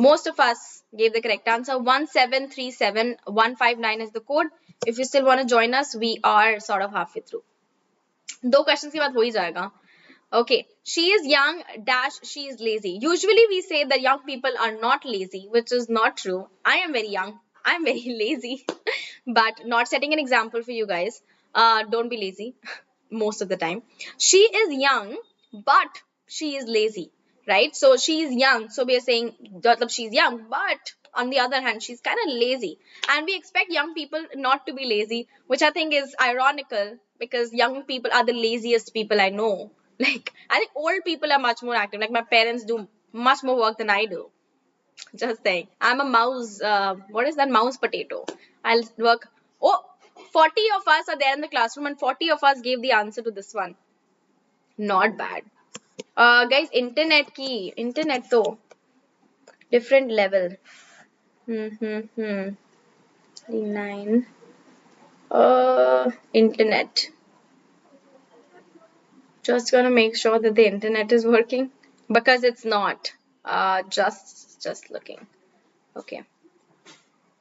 Most of us gave the correct answer. 1737159 is the code. If you still want to join us, we are sort of halfway through. 2 questions के बाद हो ही जाएगा. Okay, she is young dash she is lazy. Usually we say that young people are not lazy, which is not true. I am very young. I'm very lazy, but not setting an example for you guys. Don't be lazy most of the time. She is young, but she is lazy, right? So she is young. So we are saying she's young, but on the other hand, she's kind of lazy. And we expect young people not to be lazy, which I think is ironical because young people are the laziest people I know. Like, I think old people are much more active. Like, my parents do much more work than I do. Just saying. I'm a mouse. What is that? Mouse potato. I'll work. Oh, 40 of us are there in the classroom and 40 of us gave the answer to this one. Not bad. Guys, internet key. Internet though. Different level. 39. Internet. Just gonna make sure that the internet is working because it's not. Just looking. Okay.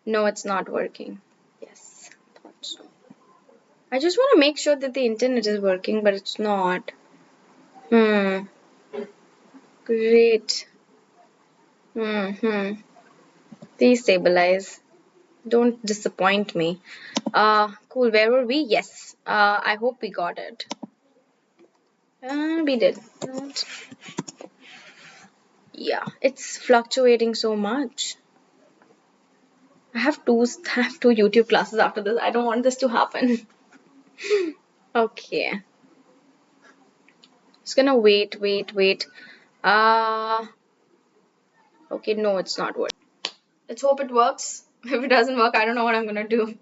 No, it's not working. Yes, thought so. I just want to make sure that the internet is working, but it's not. Great. Please stabilize. Don't disappoint me. Cool. Where were we? Yes. I hope we got it. We did. Yeah, it's fluctuating so much. I have two YouTube classes after this. I don't want this to happen. Okay. Just gonna wait. Okay, no, it's not working. Let's hope it works. If it doesn't work, I don't know what I'm gonna do.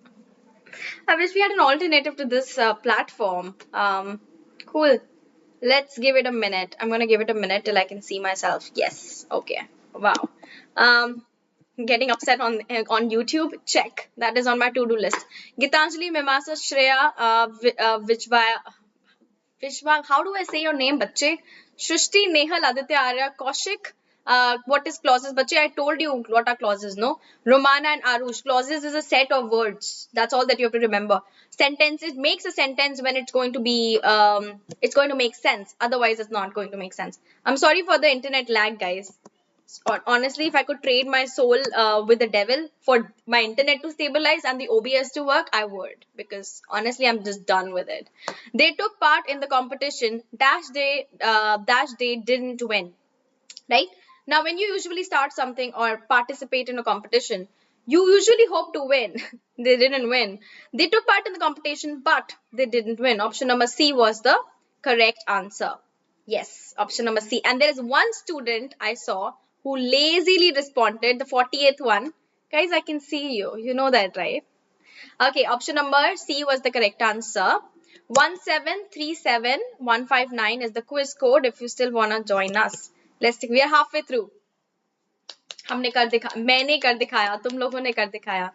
I wish we had an alternative to this platform. Cool. Let's give it a minute. I'm gonna give it a minute till I can see myself. Yes. Okay. Wow. Um, getting upset on YouTube. Check. That is on my to-do list. Gitanjali, Mimasa, Shreya, Vishwa, how do I say your name, bache? Shrishti, Nehal, Aditya, Arya, Kaushik. What is clauses? Bache, I told you what are clauses, no? Romana and Arush. Clauses is a set of words. That's all that you have to remember. Sentence, it makes a sentence when it's going to be, it's going to make sense. Otherwise, it's not going to make sense. I'm sorry for the internet lag, guys. Honestly, if I could trade my soul with the devil for my internet to stabilize and the OBS to work, I would. Because honestly, I'm just done with it. They took part in the competition. They didn't win. Right? Now, when you usually start something or participate in a competition, you usually hope to win. They didn't win. They took part in the competition, but they didn't win. Option number C was the correct answer. Yes, option number C. And there is one student I saw who lazily responded, the 48th one. Guys, I can see you. You know that, right? Okay, option number C was the correct answer. 1737159 is the quiz code if you still want to join us. Let's take, we are halfway through. हमने कर दिखा मैंने कर दिखाया तुम लोगों ने कर दिखाया.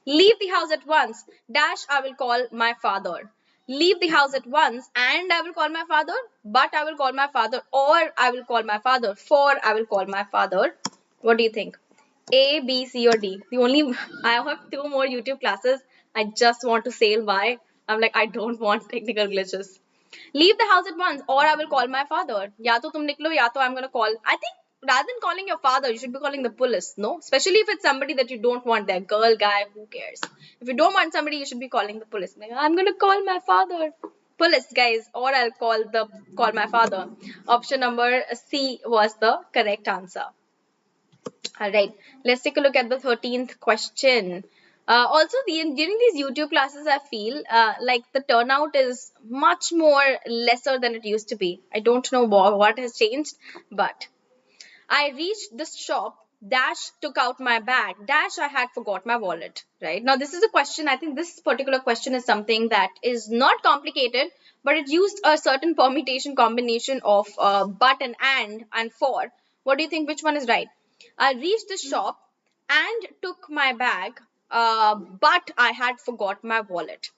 Leave the house at once. Dash, I will call my father. Leave the house at once and I will call my father. But I will call my father or I will call my father. For I will call my father. What do you think? A, B, C, or D? The only I have 2 more YouTube classes. I just want to sail by. I'm like, I don't want technical glitches. Leave the house at once or I will call my father. या तो तुम निकलो या तो I'm gonna call. I think rather than calling your father, you should be calling the police, no? Especially if it's somebody that you don't want there. Girl, guy, who cares? If you don't want somebody, you should be calling the police. Like, I'm gonna call my father. Police, guys, or I'll call my father. Option number C was the correct answer. All right, let's take a look at the 13th question. Also, during these YouTube classes, I feel like the turnout is much more lesser than it used to be. I don't know what has changed, but I reached this shop. Dash took out my bag. Dash, I had forgot my wallet. Right now, this is a question. I think this particular question is something that is not complicated, but it used a certain permutation combination of but and for. What do you think? Which one is right? I reached the shop and took my bag, but I had forgot my wallet.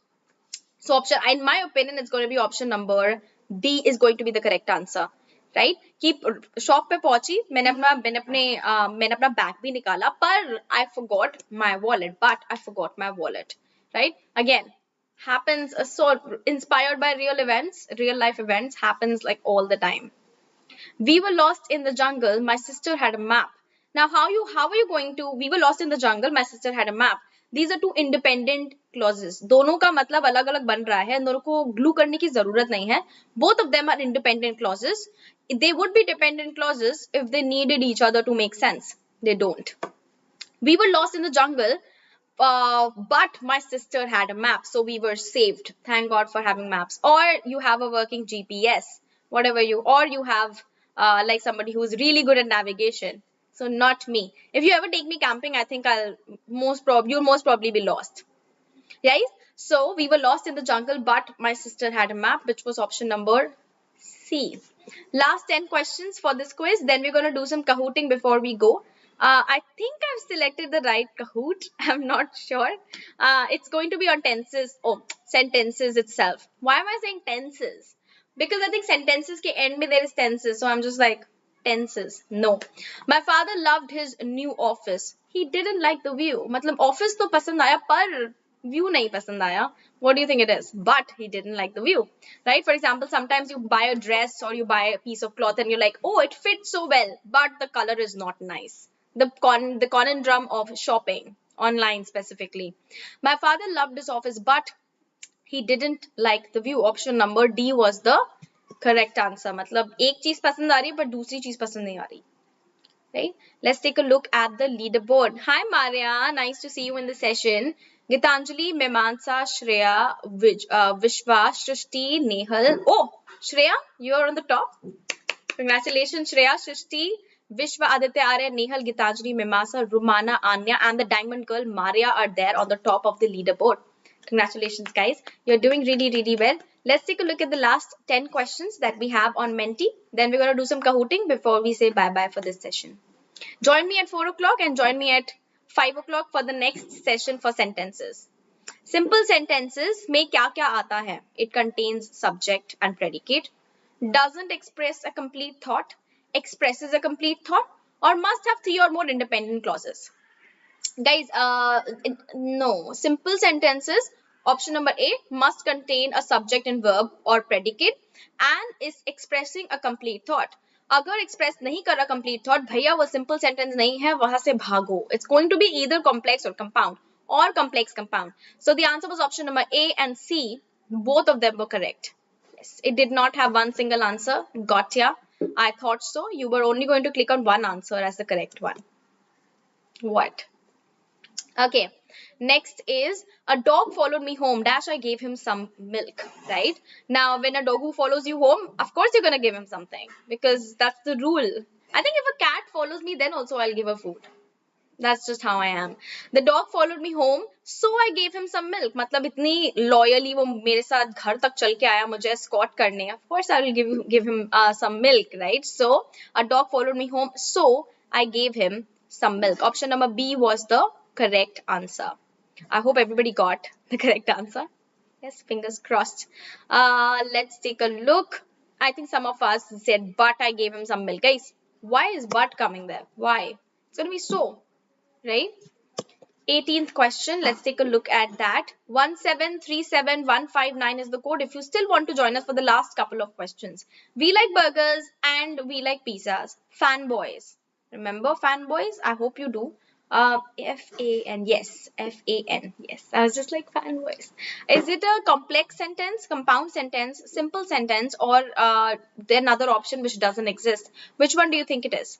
So option, in my opinion, it's going to be option number D is going to be the correct answer. Right? Keep shop पे पहुंची मैंने अपना bag भी निकाला पर I forgot my wallet, but I forgot my wallet. Right? Again, happens so inspired by real life events, happens like all the time. We were lost in the jungle. My sister had a map. Now, how are you going to? We were lost in the jungle. My sister had a map. These are two independent clauses. दोनों का मतलब अलग-अलग बन रहा है. दोनों को glue करने की जरूरत नहीं है. Both of them are independent clauses. They would be dependent clauses if they needed each other to make sense. They don't. We were lost in the jungle, but my sister had a map, so we were saved. Thank God for having maps. Or you have a working GPS, whatever or you have like somebody who's really good at navigation. So not me. If you ever take me camping, I think you'll most probably be lost. Right? So we were lost in the jungle, but my sister had a map, which was option number C. Last 10 questions for this quiz. Then we're going to do some Kahooting before we go. I think I've selected the right Kahoot. I'm not sure. It's going to be on tenses. Oh, sentences itself. Why am I saying tenses? Because I think sentences ke end mein there is tenses. So I'm just like, tenses. No. My father loved his new office. He didn't like the view. Matlab office to pasand aaya par view nahi pasand aaya. What do you think it is? But he didn't like the view. Right? For example, sometimes you buy a dress or you buy a piece of cloth and you're like, oh, it fits so well, but the color is not nice. The conundrum of shopping online specifically. My father loved his office, but he didn't like the view. Option number D was the correct answer. मतलब एक चीज पसंद आ रही है पर दूसरी चीज पसंद नहीं आ रही. Right? Let's take a look at the leaderboard. Hi Maria, nice to see you in the session. Gitanjali, Memansa, Shreya, Vishwa, Shrishti, Nehal. Oh, Shreya, you're on the top. Congratulations, Shreya, Shrishti, Vishwa, Aditya, Arya, Nehal, Gitanjali, Mimasa, Rumana, Anya, and the diamond girl Maria are there on the top of the leaderboard. Congratulations, guys. You're doing really, really well. Let's take a look at the last 10 questions that we have on Menti. Then we're going to do some Kahooting before we say bye-bye for this session. Join me at 4 o'clock and join me at 5 o'clock for the next session for sentences. Simple sentences में क्या क्या आता है? It contains subject and predicate, doesn't express a complete thought, expresses a complete thought, or must have 3 or more independent clauses. Guys, no. Simple sentences, option number A, must contain a subject and verb or predicate and is expressing a complete thought. अगर express नहीं कर रहा complete thought, भैया वो simple sentence नहीं है, वहां से भागो. It's going to be either complex or compound or complex compound. So the answer was option number A and C. Both of them were correct. Yes, it did not have one single answer. Gotcha. I thought so. You were only going to click on one answer as the correct one. What? Okay, next is a dog followed me home dash I gave him some milk, right? Now when a dog who follows you home, of course you're gonna give him something because that's the rule. I think if a cat follows me, then also I'll give her food. That's just how I am. The dog followed me home, so I gave him some milk. मतलब इतनी loyally वो मेरे साथ घर तक चल के आया मुझे escort करने. Of course I will give him some milk, right? So a dog followed me home, so I gave him some milk. Option number B was the correct answer. I hope everybody got the correct answer. Yes, fingers crossed. Let's take a look. I think some of us said, but I gave him some milk. Guys, why is but coming there? Why? It's going to be so, right? 18th question. Let's take a look at that. 1737159 is the code if you still want to join us for the last couple of questions. We like burgers and we like pizzas. Fanboys. Remember fanboys? I hope you do. F-A-N, yes, F-A-N, yes. I was just like fanboys. Is it a complex sentence, compound sentence, simple sentence, or another option which doesn't exist? Which one do you think it is?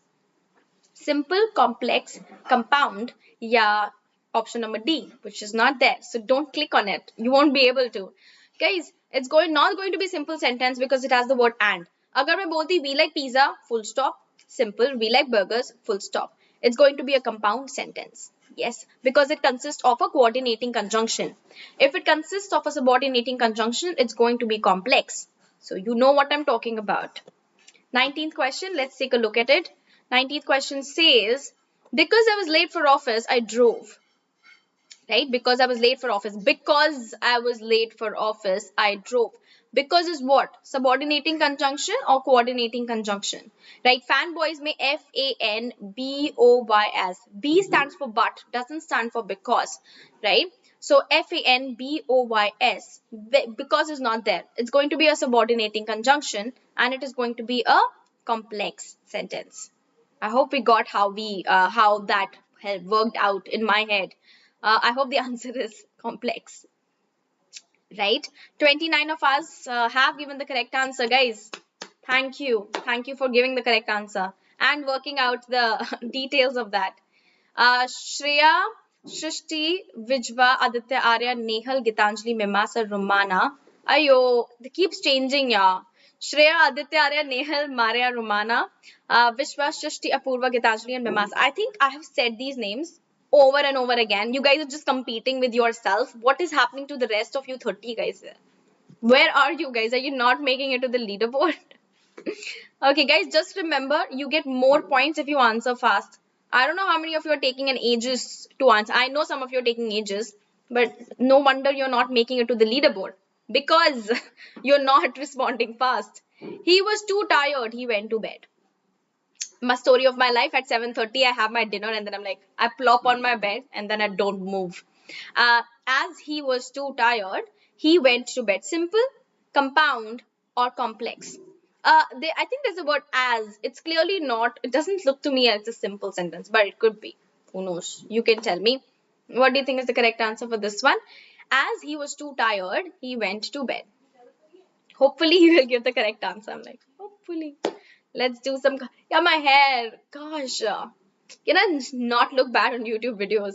Simple, complex, compound, yeah, option number D, which is not there. So don't click on it. You won't be able to. Guys, it's not going to be simple sentence because it has the word and. Agar मैं बोलती we like pizza, full stop, simple, we like burgers, full stop. It's going to be a compound sentence. Yes, because it consists of a coordinating conjunction. If it consists of a subordinating conjunction, it's going to be complex. So you know what I'm talking about. 19th question, let's take a look at it. 19th question says, because I was late for office, I drove. Right? Because I was late for office. Because I was late for office, I drove. Because is what? Subordinating conjunction or coordinating conjunction? Right? Fanboys may F-A-N-B-O-Y-S. B stands for but, doesn't stand for because. Right? So F-A-N-B-O-Y-S. Because is not there. It's going to be a subordinating conjunction and it is going to be a complex sentence. I hope we got how that worked out in my head. I hope the answer is complex. Right? 29 of us have given the correct answer, guys. Thank you. Thank you for giving the correct answer and working out the details of that. Shreya, Shrishti, Vijva, Aditya, Arya, Nehal, Gitanjali, Mimasa, Romana. Ayo, it keeps changing, yeah. Shreya, Aditya, Arya, Nehal, Maria, Romana, Vishwa, Shrishti, Apurva, Gitanjali, and Mimasa. I think I have said these names over and over again. You guys are just competing with yourself. What is happening to the rest of you 30 guys? Where are you guys? Are you not making it to the leaderboard? Okay, guys, just remember you get more points if you answer fast. I don't know how many of you are taking an ages to answer. I know some of you are taking ages, but no wonder you're not making it to the leaderboard because you're not responding fast. He was too tired. He went to bed. My story of my life, at 7:30 I have my dinner and then I'm like, I plop on my bed and then I don't move. As he was too tired, he went to bed. Simple, compound, or complex. I think there's a word as. It's clearly not, it doesn't look to me as a simple sentence, but it could be. Who knows? You can tell me. What do you think is the correct answer for this one? As he was too tired, he went to bed. Hopefully you will give the correct answer. I'm like, hopefully. Let's do some, yeah, my hair, gosh, can I not look bad on YouTube videos?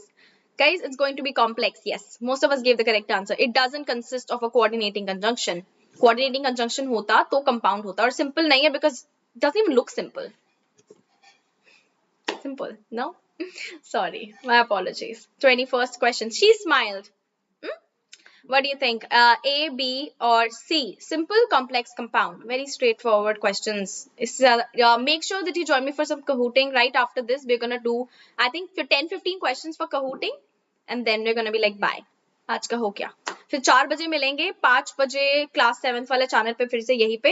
Guys, it's going to be complex, yes. Most of us gave the correct answer. It doesn't consist of a coordinating conjunction. Coordinating conjunction hota, to compound hota, or simple nahi hai because it doesn't even look simple. simple. No? Sorry. My apologies. 21st question. She smiled. Hmm? What do you think? A, B, or C? Simple, complex, compound. Very straightforward questions. Make sure that you join me for some Kahooting right after this. We're going to do, I think, 10-15 questions for Kahooting. And then we're going to be like, bye. आज का हो क्या फिर 4 बजे मिलेंगे 5 बजे class 7th वाले channel पे फिर से यहीं पे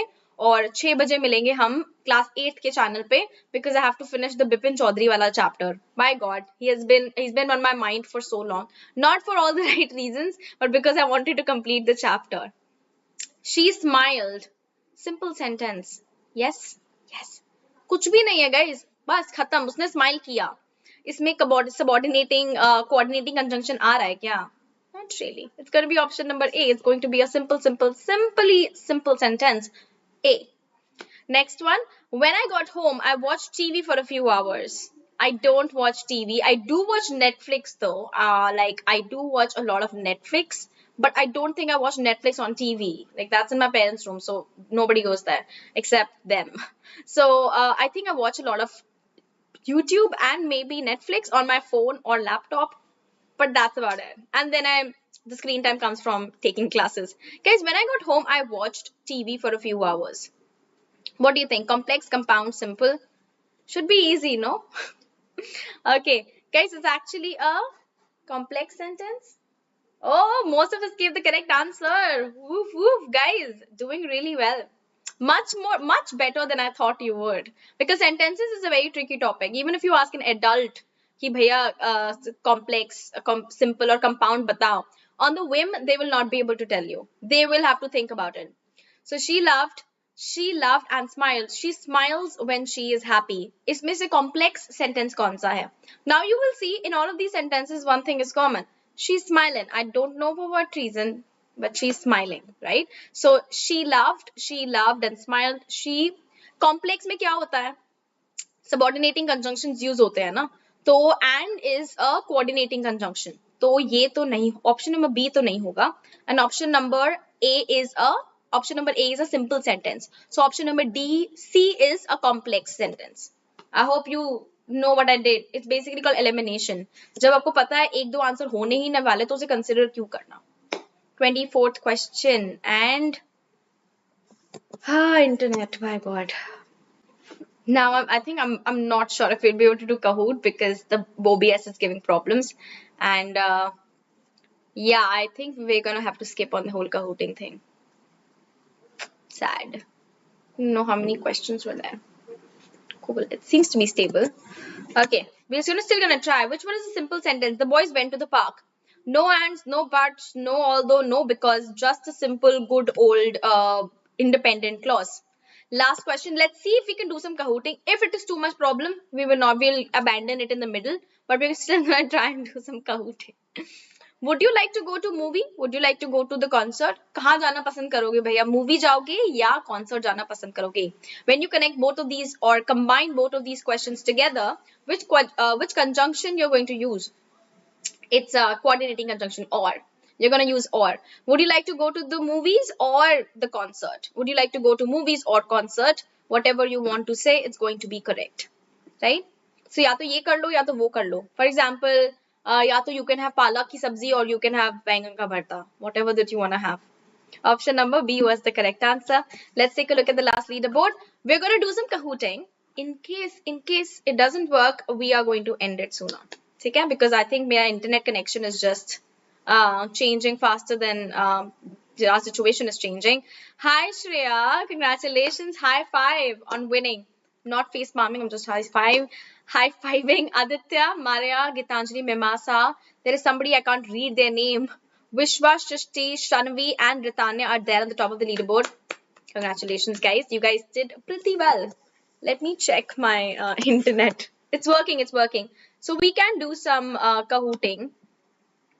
और 6 बजे मिलेंगे हम क्लास 8th के चैनल पे because I have to finish the Bipin Chaudhary वाला chapter. My God, he's been on my mind for so long. Not for all the right reasons, but because I wanted to complete the chapter. She smiled. Simple sentence. Yes, yes. कुछ भी नहीं है guys. बस खत्म उसने smile किया. इसमें subordinating, coordinating conjunction आ रहा है क्या? Not really. It's going to be option number A. It's going to be a simple sentence. A. Next one. When I got home, I watched TV for a few hours. I don't watch TV. I do watch Netflix though. Like I do watch a lot of Netflix, but I don't think I watch Netflix on TV. Like that's in my parents' room, so nobody goes there except them. So I think I watch a lot of YouTube and maybe Netflix on my phone or laptop. But that's about it. And then the screen time comes from taking classes. Guys, when I got home, I watched TV for a few hours. What do you think? Complex, compound, simple? Should be easy, no? Okay. Guys, it's actually a complex sentence. Oh, most of us gave the correct answer. Woof, woof. Guys, doing really well. Much better than I thought you would. Because sentences is a very tricky topic. Even if you ask an adult, कि भैया complex, simple or compound बताओ. On the whim, they will not be able to tell you. They will have to think about it. So she laughed and smiled. She smiles when she is happy. इसमें से complex sentence कौन सा है? Now you will see in all of these sentences, one thing is common. She's smiling. I don't know for what reason, but she's smiling, right? So she laughed and smiled. She complex में क्या होता है? Subordinating conjunctions use होते हैं ना? तो and is a coordinating conjunction. तो ये तो नहीं, option number B तो नहीं होगा. And option number A is a simple sentence. So option number D, C is a complex sentence. I hope you know what I did. It's basically called elimination. जब आपको पता है एक दो answer होने ही न वाले तो उसे consider क्यों करना? 24th question and internet, my God. Now I think I'm not sure if we'll be able to do Kahoot because the OBS is giving problems, and yeah, I think we're gonna have to skip on the whole Kahooting thing. Sad. Know how many questions were there? Cool. It seems to be stable. Okay, we're still gonna try. Which one is a simple sentence? The boys went to the park. No ands, no buts, no although, no because. Just a simple, good old independent clause. Last question. Let's see if we can do some Kahooting. If it is too much problem, we'll abandon it in the middle. But we're still gonna try and do some Kahooting. Would you like to go to movie? Would you like to go to the concert? कहाँ जाना पसंद करोगे भैया? Movie जाओगे या concert जाना पसंद करोगे? When you connect both of these or combine both of these questions together, which conjunction you're going to use? It's a coordinating conjunction or. You're going to use or. Would you like to go to the movies or the concert? Would you like to go to movies or concert? Whatever you want to say, it's going to be correct. Right? So या तो ये कर लो या तो वो कर लो. For example, या तो you can have palak की सब्जी or you can have बैंगन का भरता. Whatever that you want to have. Option number B was the correct answer. Let's take a look at the last leaderboard. We're going to do some Kahooting. In case it doesn't work, we are going to end it sooner. Okay? Because I think my internet connection is just changing faster than our situation is changing. Hi Shreya, congratulations. High five on winning. Not face palming, I'm just high-fiving. Aditya, Maria, Gitanjali, Mimasa. There is somebody I can't read their name. Vishwa, Shishti, Shanvi, and Ritanya are there on the top of the leaderboard. Congratulations, guys. You guys did pretty well. Let me check my internet. It's working. So we can do some Kahooting.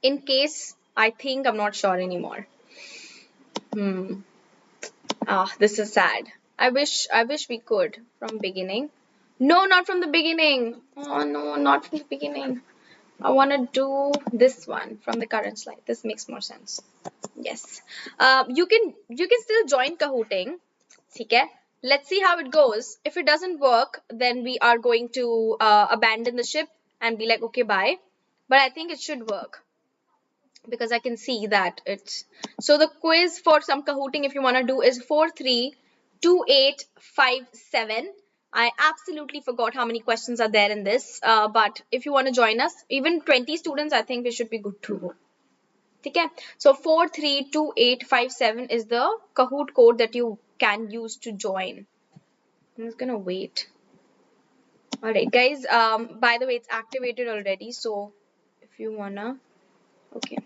In case, I think I'm not sure anymore. This is sad. I wish we could from beginning. No, not from the beginning. Oh no, not from the beginning. I want to do this one from the current slide. This makes more sense. Yes. You can still join Kahooting. ठीक है? Let's see how it goes. If it doesn't work, then we are going to abandon the ship and be like, okay, bye. But I think it should work because I can see that it's... So the quiz for some Kahooting, if you want to do, is 432857. I absolutely forgot how many questions are there in this. But if you want to join us, even 20 students, I think we should be good to go. Okay, so 432857 is the Kahoot code that you can use to join. I'm just gonna wait. All right, guys. By the way, it's activated already. So if you wanna, okay.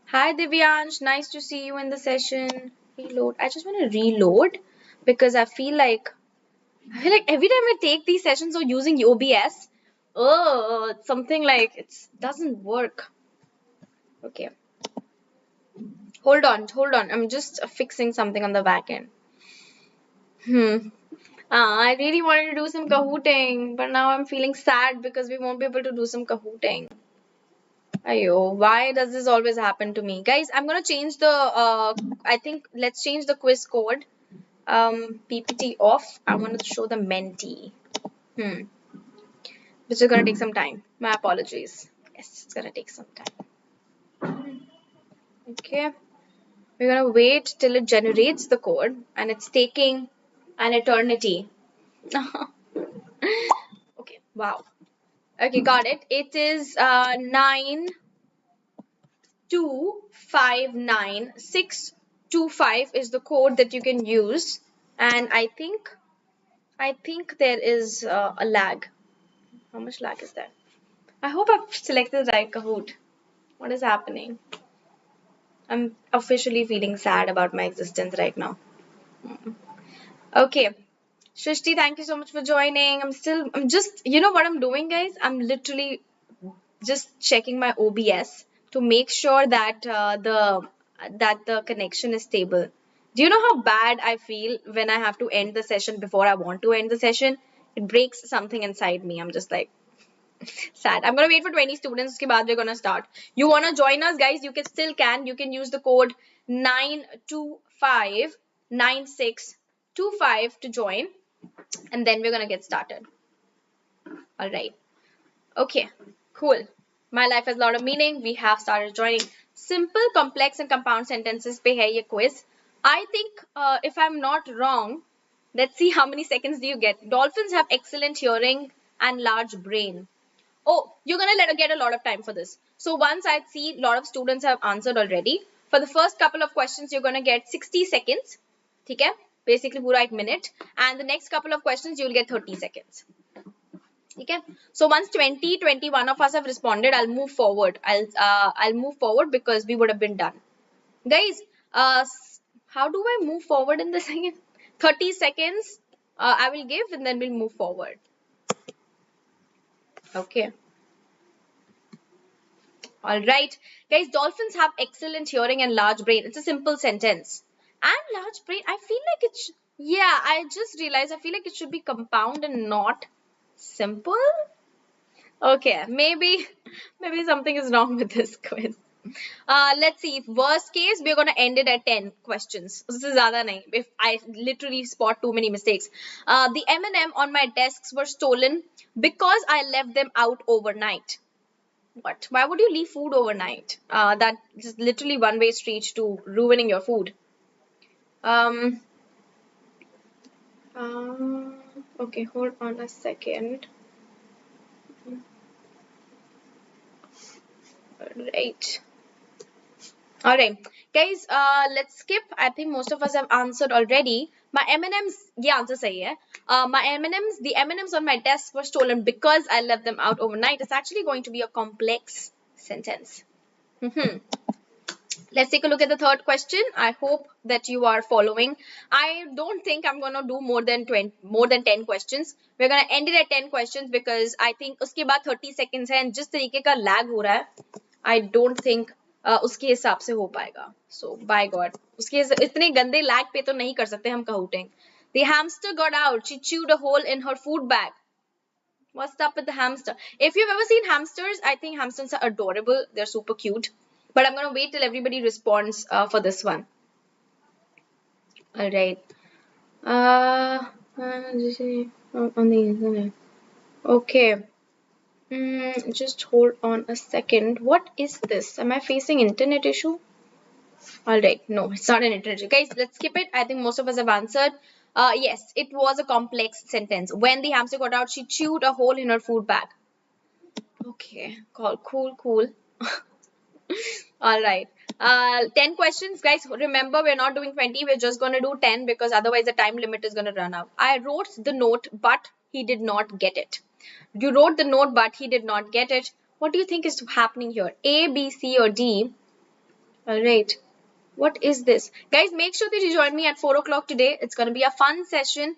Hi, Divyansh. Nice to see you in the session. Reload. I just wanna reload because I feel like every time I take these sessions or using OBS, oh, it's something like it doesn't work. Okay. Hold on. I'm just fixing something on the back end. I really wanted to do some Kahooting, but now I'm feeling sad because we won't be able to do some Kahooting. Ayo, why does this always happen to me? Guys, I'm gonna change the, I think let's change the quiz code. PPT off. I want to show the Menti. Which is gonna take some time. My apologies. Yes, it's gonna take some time. Okay. We're gonna wait till it generates the code, and it's taking an eternity. Okay, wow. Okay, got it. It is 9259625 is the code that you can use, and I think there is a lag. How much lag is that? I hope I've selected the right Kahoot. What is happening? I'm officially feeling sad about my existence right now. Okay. Shrishti, thank you so much for joining. I'm just, you know what I'm doing, guys? I'm literally just checking my OBS to make sure that the connection is stable. Do you know how bad I feel when I have to end the session before I want to end the session? It breaks something inside me. I'm just like sad. I'm gonna wait for 20 students. Uske baad we're gonna start. You wanna join us, guys? You can. You can use the code 9259625 to join, and then we're gonna get started. All right. Okay. Cool. My life has a lot of meaning. We have started joining simple, complex, and compound sentences pe hai ye quiz. I think if I'm not wrong, let's see how many seconds do you get. Dolphins have excellent hearing and large brain. Oh, you're gonna get a lot of time for this. So once I see a lot of students have answered already, for the first couple of questions, you're gonna get 60 seconds. Okay? Basically, pura 1 minute. And the next couple of questions, you'll get 30 seconds. Okay, so once 21 of us have responded, I'll move forward. I'll move forward because we would have been done. Guys, how do I move forward in this again? 30 seconds I will give, and then we'll move forward. Okay. All right. Guys, dolphins have excellent hearing and large brain. It's a simple sentence. And large brain, I feel like it's... Yeah, I just realized I feel like it should be compound and not simple. Okay, maybe something is wrong with this quiz. Let's see. If worst case, we're gonna end it at 10 questions. Usse zyada nahi. If I literally spot too many mistakes. The M&M on my desks were stolen because I left them out overnight. What? Why would you leave food overnight? That is literally one-way street to ruining your food. Okay, hold on a second. All right, guys, let's skip. I think most of us have answered already. My M&Ms, yeah, answer sahi hai. The M&Ms on my desk were stolen because I left them out overnight. It's actually going to be a complex sentence. Let's take a look at the third question. I hope that you are following. I don't think I'm going to do more than 10 questions. We're going to end it at 10 questions because I think uske baad 30 seconds hai, and जिस तरीके का lag हो रहा है, I don't think उसके हिसाब से हो पाएगा. So by God, उसके इतने गंदे lag पे तो नहीं कर सकते हम Kahooting. The hamster got out. She chewed a hole in her food bag. What's up with the hamster? If you've ever seen hamsters, I think hamsters are adorable. They're super cute. But I'm going to wait till everybody responds for this one. All right. On the internet. Okay. Just hold on a second. What is this? Am I facing internet issue? All right. No, it's not an internet issue. Guys, let's skip it. I think most of us have answered. Yes, it was a complex sentence. When the hamster got out, she chewed a hole in her food bag. Okay. Cool. All right. 10 questions, guys. Remember, we're not doing 20. We're just going to do 10 because otherwise the time limit is going to run out. I wrote the note, but he did not get it. You wrote the note, but he did not get it. What do you think is happening here? A, B, C, or D? All right. What is this? Guys, make sure that you join me at 4 o'clock today. It's going to be a fun session.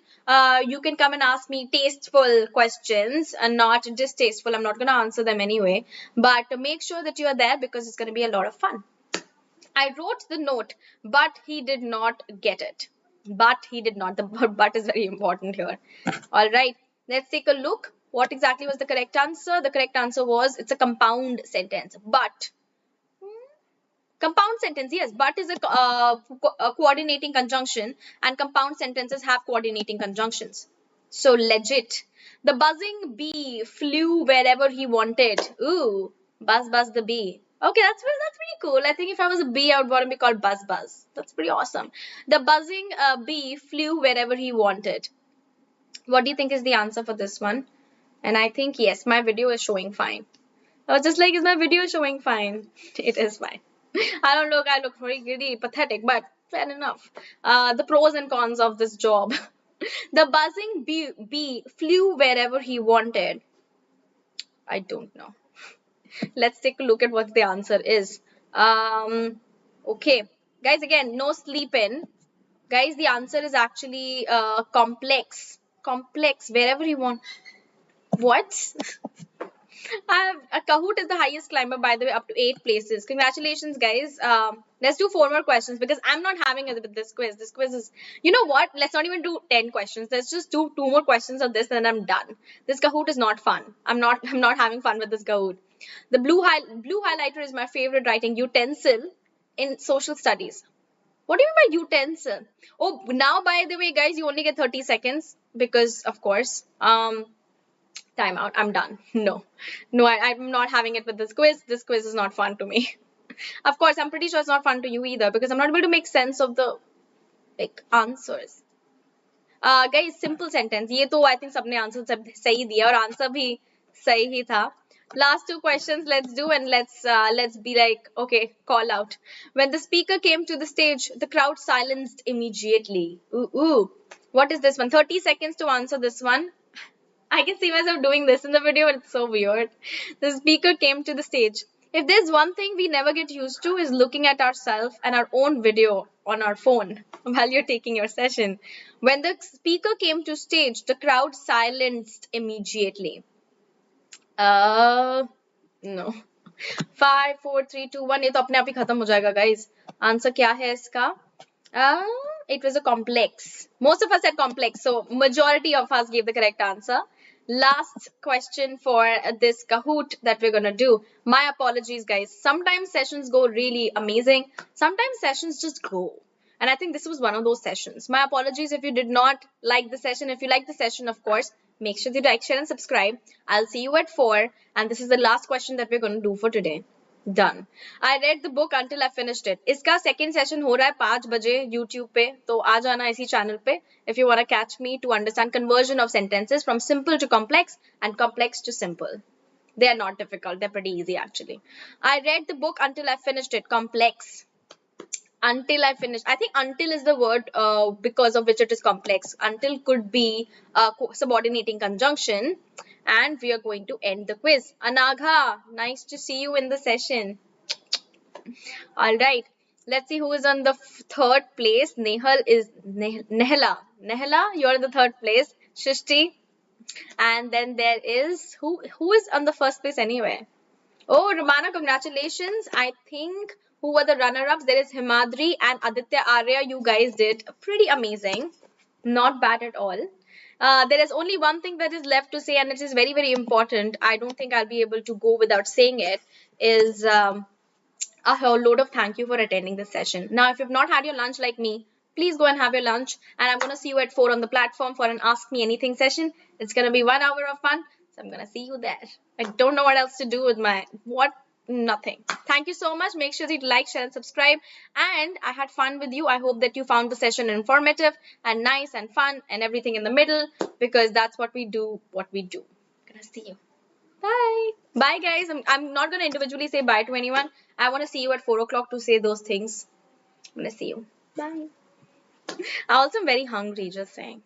You can come and ask me tasteful questions and not distasteful. I'm not going to answer them anyway. But make sure that you are there because it's going to be a lot of fun. I wrote the note, but he did not get it. But he did not. The but is very important here. All right. Let's take a look. What exactly was the correct answer? The correct answer was it's a compound sentence. But. Compound sentence, yes, but is a coordinating conjunction and compound sentences have coordinating conjunctions. So legit. The buzzing bee flew wherever he wanted. Ooh, buzz the bee. Okay, that's pretty cool. I think if I was a bee, I would want to be called Buzz. That's pretty awesome. The buzzing bee flew wherever he wanted. What do you think is the answer for this one? And I think, yes, my video is showing fine. I was just like, is my video showing fine? It is fine. I look really pathetic, but fair enough. The pros and cons of this job. The buzzing bee flew wherever he wanted. I don't know. Let's take a look at what the answer is. Okay. Guys, again, no sleep in. Guys, the answer is actually complex. Complex, wherever you want. What? Kahoot is the highest climber, by the way, up to 8 places. Congratulations, guys. Let's do 4 more questions because I'm not having it with this quiz. This quiz is, you know what? Let's not even do 10 questions. Let's just do 2 more questions of this and then I'm done. This Kahoot is not fun. I'm not having fun with this Kahoot. The blue highlighter is my favorite writing utensil in social studies. What do you mean by utensil? Oh, now by the way, guys, you only get 30 seconds because, of course, time out. I'm done. No, I'm not having it with this quiz. This quiz is not fun to me. Of course, I'm pretty sure it's not fun to you either because I'm not able to make sense of the answers. Guys, simple sentence. ये तो I think सबने answer सब सही दिया और answer भी सही ही था. Last 2 questions let's do and let's be like, okay, call out. When the speaker came to the stage, the crowd silenced immediately. Ooh. What is this one? 30 seconds to answer this one. I can see myself doing this in the video, but it's so weird. The speaker came to the stage. If there's one thing we never get used to is looking at ourselves and our own video on our phone while you're taking your session. When the speaker came to stage, the crowd silenced immediately. No. 5, 4, 3, 2, 1. ये तो अपने आप ही खत्म हो जाएगा, guys. Answer क्या है इसका? It was a complex. Most of us said complex, so majority of us gave the correct answer. Last question for this Kahoot that we're gonna do. My apologies, guys. Sometimes sessions go really amazing. Sometimes sessions just go. And I think this was one of those sessions. My apologies if you did not like the session. If you like the session, of course, make sure you like, share, and subscribe. I'll see you at 4. And this is the last question that we're going to do for today. Done. I read the book until I finished it. इसका second session हो रहा है 5 बजे YouTube पे, तो आ जाना इसी channel पे if you want to catch me to understand conversion of sentences from simple to complex and complex to simple. They are not difficult. They're pretty easy actually. I read the book until I finished it. Complex. Until I finished. I think until is the word because of which it is complex. Until could be subordinating conjunction. And we are going to end the quiz. Anagha, nice to see you in the session. All right. Let's see who is on the 3rd place. Nehal is Nehla. Nehla, you're in the 3rd place. Shishti. And then there is who is on the 1st place anyway? Oh, Romana, congratulations. I think who were the runner-ups? There is Himadri and Aditya Arya. You guys did pretty amazing. Not bad at all. There is only one thing that is left to say, and it is very, very important. I don't think I'll be able to go without saying it, is a load of thank you for attending this session. Now, if you've not had your lunch like me, Please go and have your lunch, and I'm going to see you at 4 on the platform for an Ask Me Anything session. It's going to be 1 hour of fun, so I'm going to see you there. I don't know what else to do with my nothing. Thank you so much. Make sure you like, share, and subscribe. And I had fun with you. I hope that you found the session informative and nice and fun and everything in the middle, because that's what we do. Gonna see you. Bye. Bye, guys. I'm not gonna individually say bye to anyone. I want to see you at 4 o'clock to say those things. I'm gonna see you. Bye. I also am very hungry, just saying.